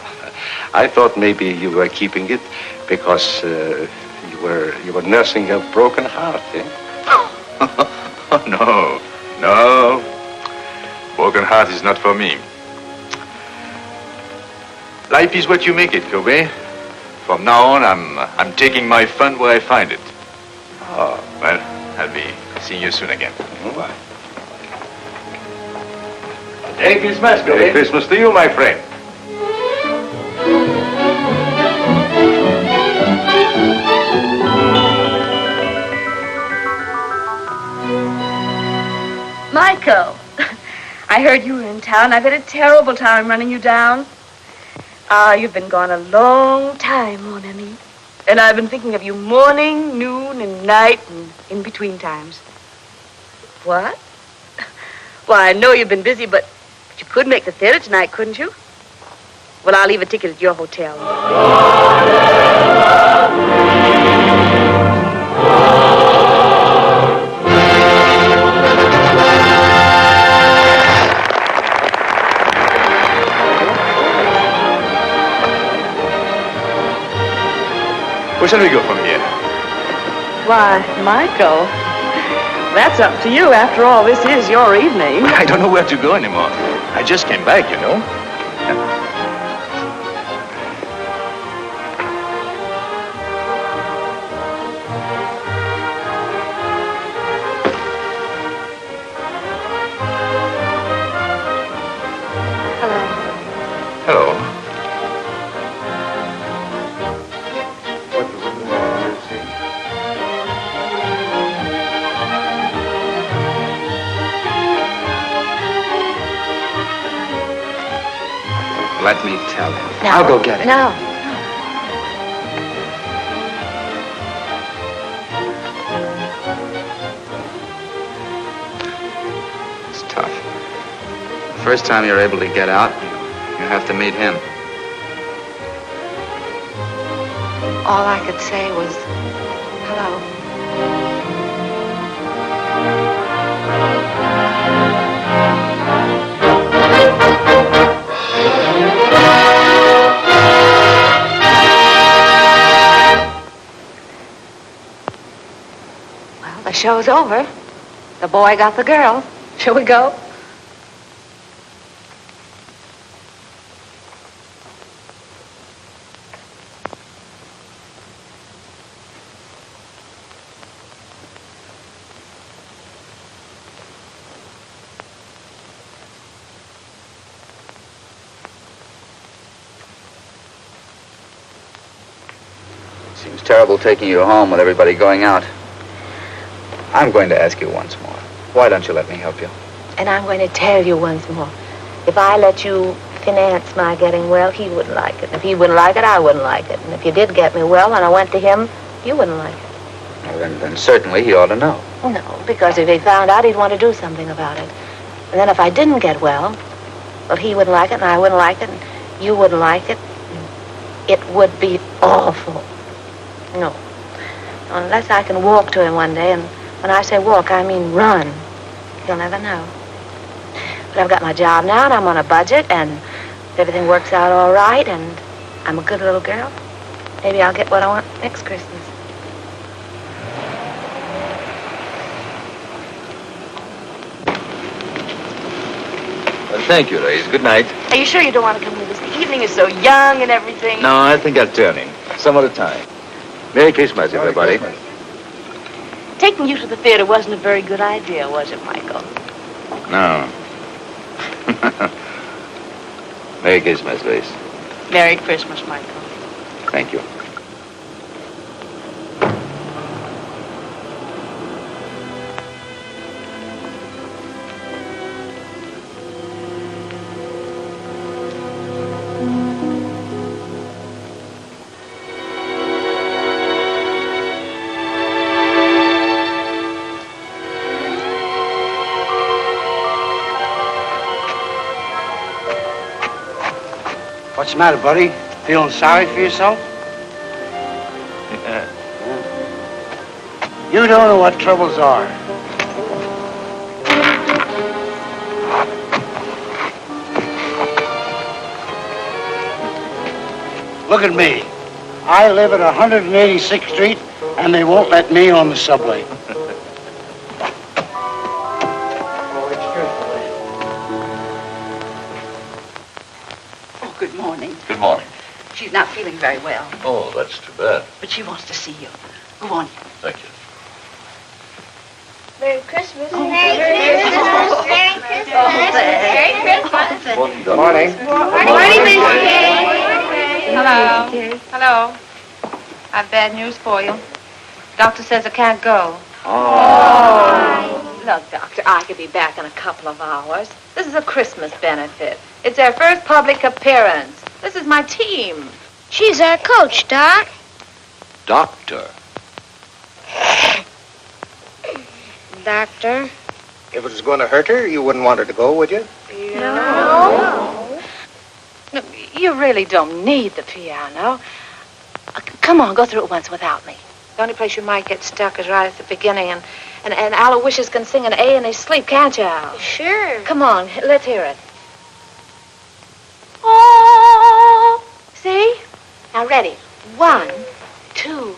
I thought maybe you were keeping it because you were nursing a broken heart, eh? Oh, no. Broken heart is not for me. Life is what you make it, Kobe. From now on, I'm taking my fun where I find it. Oh, well, I'll be seeing you soon again. Bye. Merry Christmas, Kobe. Merry Christmas to you, my friend. Michael, I heard you were in town. I've had a terrible time running you down. You've been gone a long time, mon ami. And I've been thinking of you morning, noon, and night, and in between times. What? Well, I know you've been busy, but you could make the theater tonight, couldn't you? Well, I'll leave a ticket at your hotel. Where shall we go from here? Why, Michael, that's up to you. After all, this is your evening. I don't know where to go anymore. I just came back, you know. Hello. Let me tell him. No. I'll go get it. No. It's tough. The first time you're able to get out, you have to meet him. All I could say was, hello. Well, the show's over. The boy got the girl. Shall we go? Seems terrible taking you home with everybody going out. I'm going to ask you once more. Why don't you let me help you? And I'm going to tell you once more. If I let you finance my getting well, he wouldn't like it. If he wouldn't like it, I wouldn't like it. And if you did get me well and I went to him, you wouldn't like it. Well, then certainly he ought to know. No, because if he found out, he'd want to do something about it. And then if I didn't get well, he wouldn't like it and I wouldn't like it and you wouldn't like it. It would be awful. No. Unless I can walk to him one day, and when I say walk, I mean run. He'll never know. But I've got my job now, and I'm on a budget, and if everything works out all right, and I'm a good little girl, maybe I'll get what I want next Christmas. Well, thank you, Louise. Good night. Are you sure you don't want to come with us? The evening is so young and everything. No, I think I'll turn in. Some other time. Merry Christmas, everybody. Taking you to the theater wasn't a very good idea, was it, Michael? No. Merry Christmas, Louise. Merry Christmas, Michael. Thank you. What's the matter, buddy? Feeling sorry for yourself? You don't know what troubles are. Look at me. I live at 186th Street, and they won't let me on the subway. Good morning. Good morning. She's not feeling very well, Oh, that's too bad. but she wants to see you. Go on. Thank you. Merry Christmas. Merry Christmas. Merry Christmas. Merry Christmas. Good morning. Morning, Miss Kay. Hello. Hello. I've bad news for you. Doctor says I can't go. Oh. Look, Doctor, I could be back in a couple of hours. This is a Christmas benefit. It's their first public appearance. This is my team. She's our coach, Doc. Doctor. Doctor. If it was going to hurt her, you wouldn't want her to go, would you? No. No, you really don't need the piano. Come on, go through it once without me. The only place you might get stuck is right at the beginning, and Aloysius can sing an A in his sleep, can't you, Al? Sure. Come on, let's hear it. Oh, see? Now ready. 1, 2,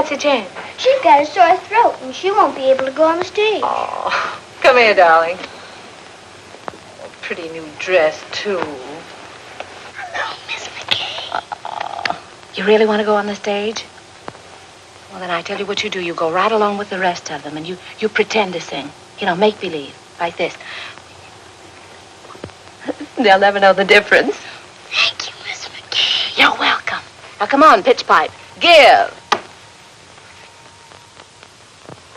What's it, Jane? She's got a sore throat, and she won't be able to go on the stage. Oh, come here, darling. A pretty new dress, too. Hello, Miss McKay. You really want to go on the stage? Well, then I tell you what you do. You go right along with the rest of them, and you pretend to sing. You know, make believe, like this. They'll never know the difference. Thank you, Miss McKay. You're welcome. Now, come on, pitch pipe. Give.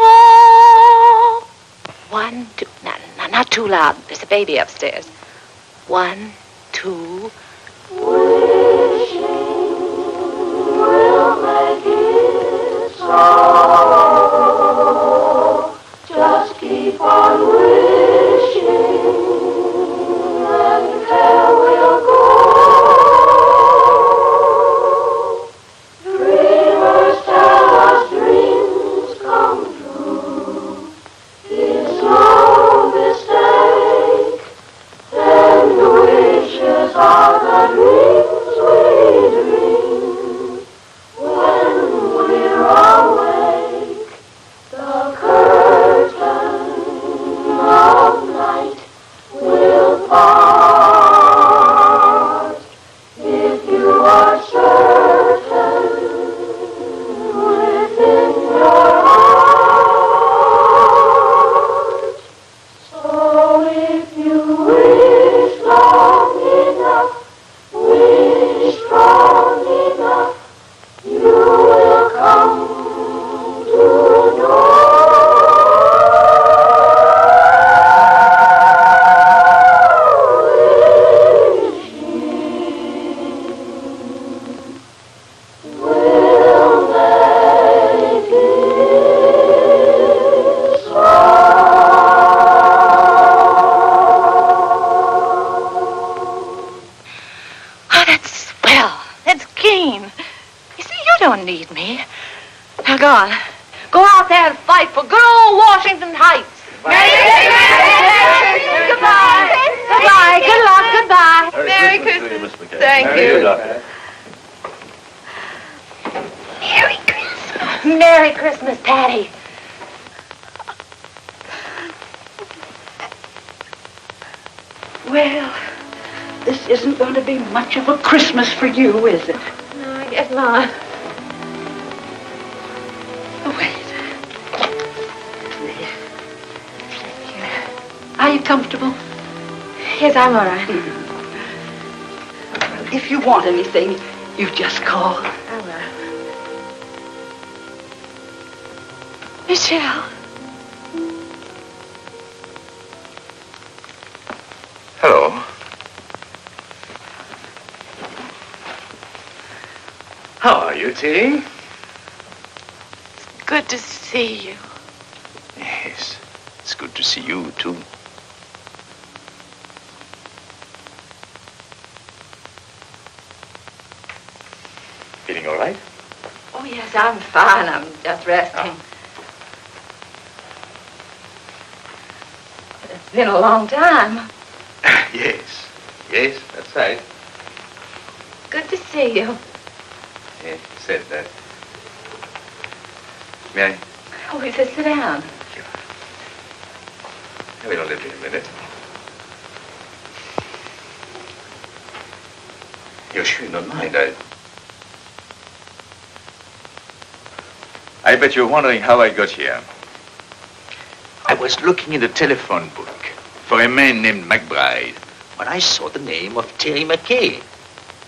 Oh. 1, 2. No, not too loud. There's a baby upstairs. 1, 2. Wishing will make it so. Just keep on wishing, and there will go. Dreamers tell us dreams come true. It's no mistake. Then the wishes are the dreams we dream. When we're awake, the curtain of night will part. If you are certain within your heart, so if you wish long enough, wish strong enough, you will come to know. Will make it so. Oh, that's swell. That's keen. You see, you don't need me. Now, go on. Go out there and fight for good old Washington Heights. Goodbye. Goodbye. Good luck. Goodbye. Merry Christmas to you, Miss McKay. Thank you. Merry Christmas. Merry Christmas, Patty. Well, this isn't going to be much of a Christmas for you, is it? No, I guess not. Oh, wait. Are you comfortable? Yes, I'm all right. If you want anything, you just call. I will. Michel. Hello. How are you, Terry? Good to see you. Yes, it's good to see you, too. Feeling all right? Oh, yes, I'm fine. I'm just resting. It's been a long time. Yes, that's right. Good to see you. Yeah, said that. May I? Oh, he said sit down. We'll only be a minute. You're sure you don't mind? I bet you're wondering how I got here. I was looking in the telephone book for a man named McBride when I saw the name of Terry McKay.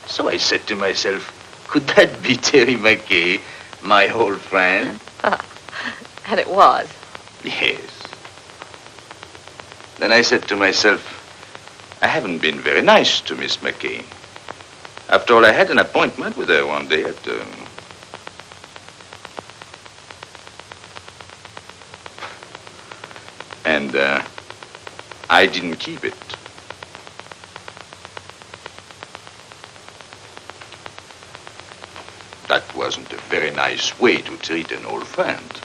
So I said to myself, could that be Terry McKay, my old friend? And it was. Yes. Then I said to myself, I haven't been very nice to Miss McKay. After all, I had an appointment with her one day at... And I didn't keep it. That wasn't a very nice way to treat an old friend,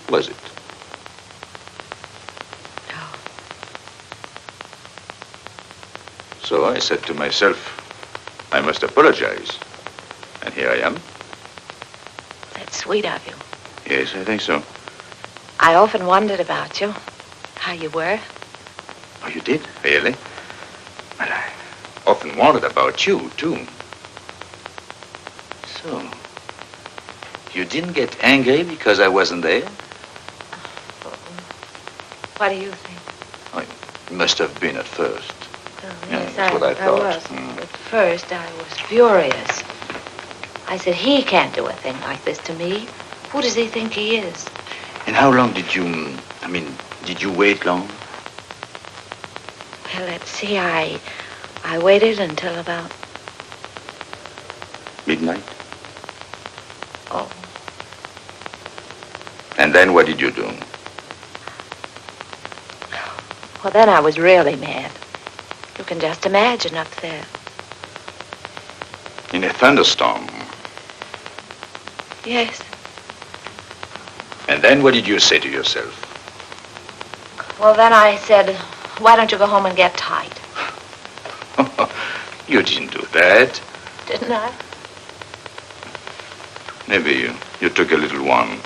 was it? No. So I said to myself, I must apologize. And here I am. That's sweet of you. Yes, I think so. I often wondered about you, how you were. Oh, you did? Really? But I often wondered about you, too. So, you didn't get angry because I wasn't there? What do you think? Oh, it must have been at first. Oh, Yeah, yes, that's what I thought. was. At first, I was furious. I said, he can't do a thing like this to me. Who does he think he is? And how long did you, did you wait long? Well, let's see, I waited until about... Midnight? Oh. And then what did you do? Well, then I was really mad. You can just imagine up there. In a thunderstorm? Yes. And then what did you say to yourself? Well, then I said, why don't you go home and get tight? You didn't do that. Didn't I? Maybe you took a little one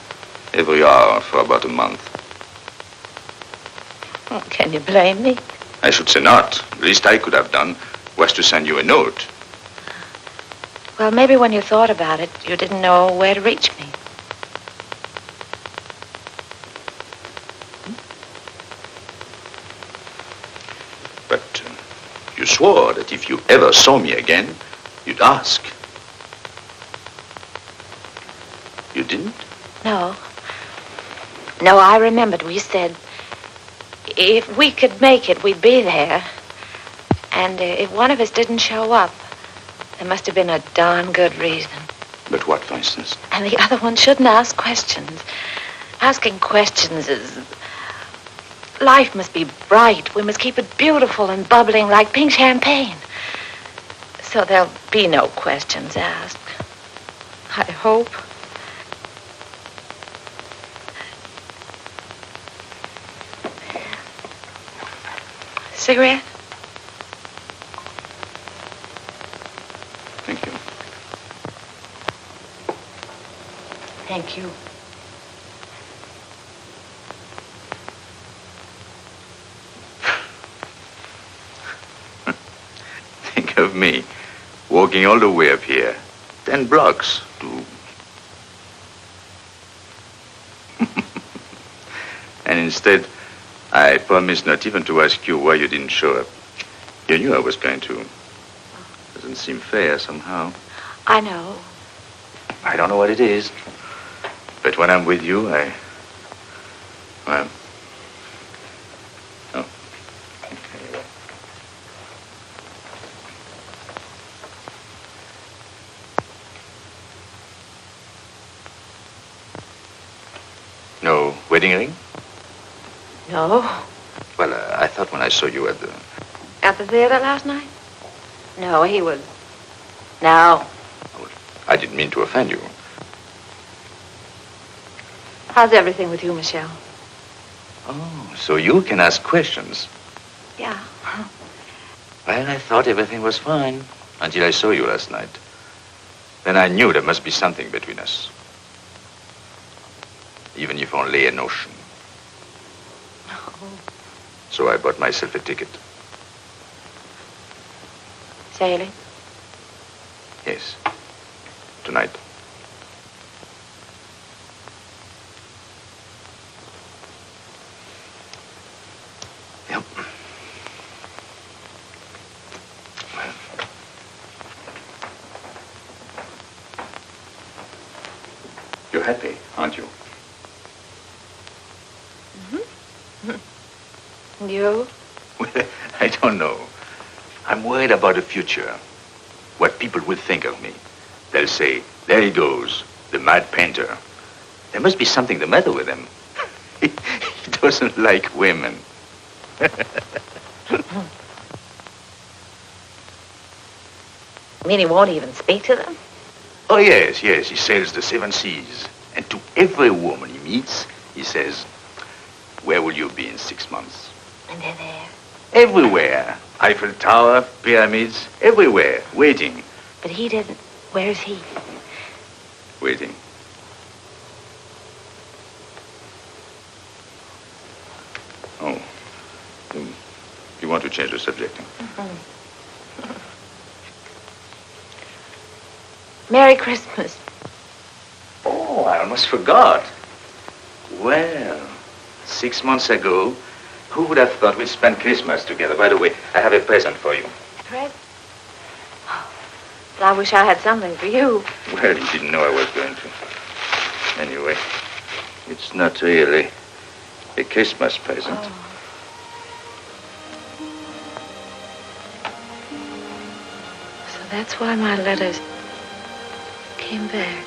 every hour for about a month. Oh, can you blame me? I should say not. The least I could have done was to send you a note. Well, maybe when you thought about it, you didn't know where to reach me. But you swore that if you ever saw me again, you'd ask. You didn't? No. No, I remembered we said if we could make it, we'd be there. And if one of us didn't show up, there must have been a darn good reason. But what, for instance? And the other one shouldn't ask questions. Asking questions is... Life must be bright. We must keep it beautiful and bubbling like pink champagne. So there'll be no questions asked. I hope. Cigarette? Thank you. Thank you. Think of me, walking all the way up here, 10 blocks to... And instead, I promised not even to ask you why you didn't show up. You knew I was going to. Doesn't seem fair somehow. I know. I don't know what it is. But when I'm with you, well... Oh. Anyway. No wedding ring? No. Well, I thought when I saw you at the... At the theater last night? No, he was... No. I didn't mean to offend you. How's everything with you, Michel? Oh, so you can ask questions. Yeah. Well, I thought everything was fine until I saw you last night. Then I knew there must be something between us. Even if only a notion. So I bought myself a ticket. Sailing? Yes. Tonight. Yep. Well. You're happy, aren't you? You? Well, I don't know. I'm worried about the future. What people will think of me. They'll say, there he goes, the mad painter. There must be something the matter with him. He doesn't like women. You mean he won't even speak to them? Oh, yes, he sails the 7 seas. And to every woman he meets, he says, where will you be in 6 months? And they're there. Everywhere. Eiffel Tower, pyramids, everywhere, waiting. But he didn't. Where's he? Waiting. You want to change the subject? Merry Christmas. Oh, I almost forgot. Well, 6 months ago, who would have thought we'd spend Christmas together? By the way, I have a present for you. Present? Well, I wish I had something for you. Well, you didn't know I was going to. Anyway, it's not really a Christmas present. Oh. So that's why my letters came back.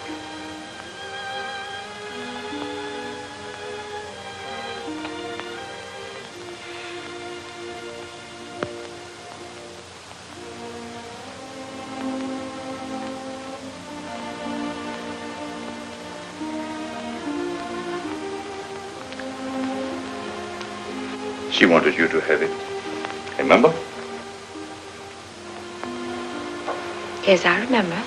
She wanted you to have it. Remember? Yes, I remember.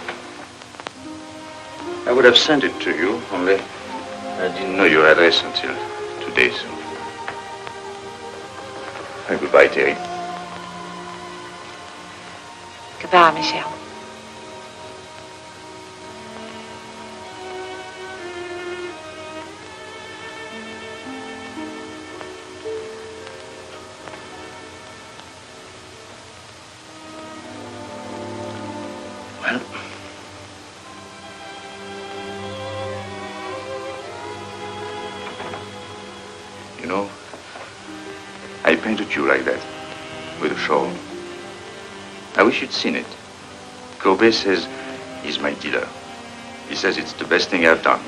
I would have sent it to you, only I didn't know your address until today, so. Goodbye, Terry. Goodbye, Michel. You know, I painted you like that, with a shawl. I wish you'd seen it. Courbet says he's my dealer. He says it's the best thing I've done.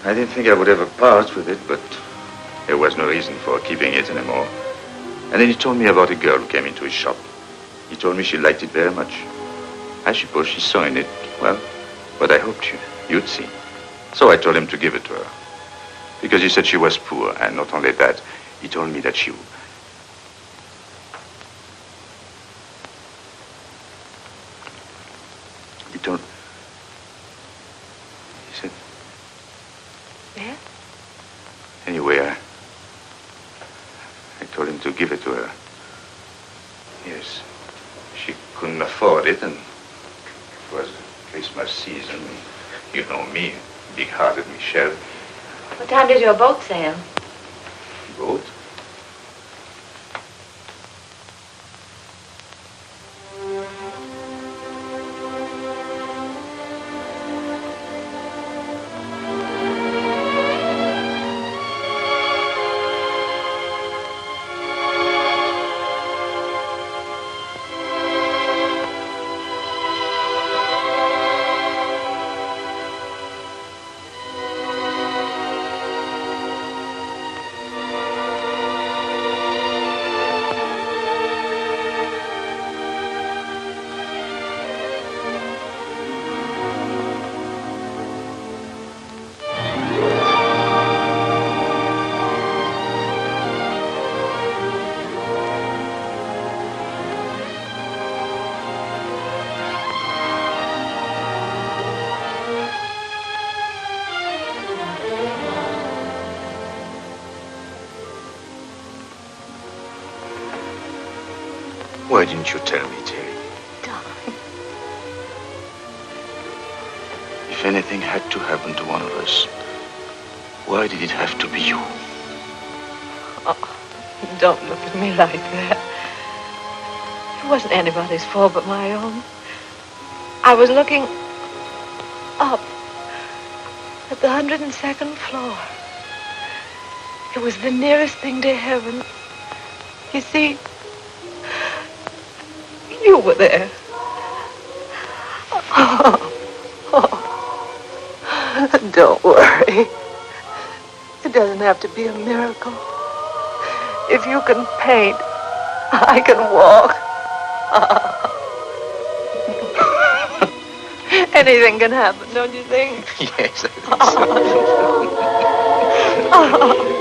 I didn't think I would ever part with it, but there was no reason for keeping it anymore. And then he told me about a girl who came into his shop. He told me she liked it very much. I suppose she saw in it, well, what I hoped you'd see. So I told him to give it to her. Because he said she was poor, and not only that, he told me that she... He told... He said... Yeah? Anyway, I told him to give it to her. Yes. She couldn't afford it, and it was Christmas season. You know me, big-hearted Michel. What time did your boat sail? Boat? Why didn't you tell me, Terry? Darling. If anything had to happen to one of us, why did it have to be you? Oh, don't look at me like that. It wasn't anybody's fault but my own. I was looking up at the 102nd floor. It was the nearest thing to heaven. You see, you were there. Don't worry. It doesn't have to be a miracle. If you can paint, I can walk. Anything can happen, don't you think? Yes, I think so.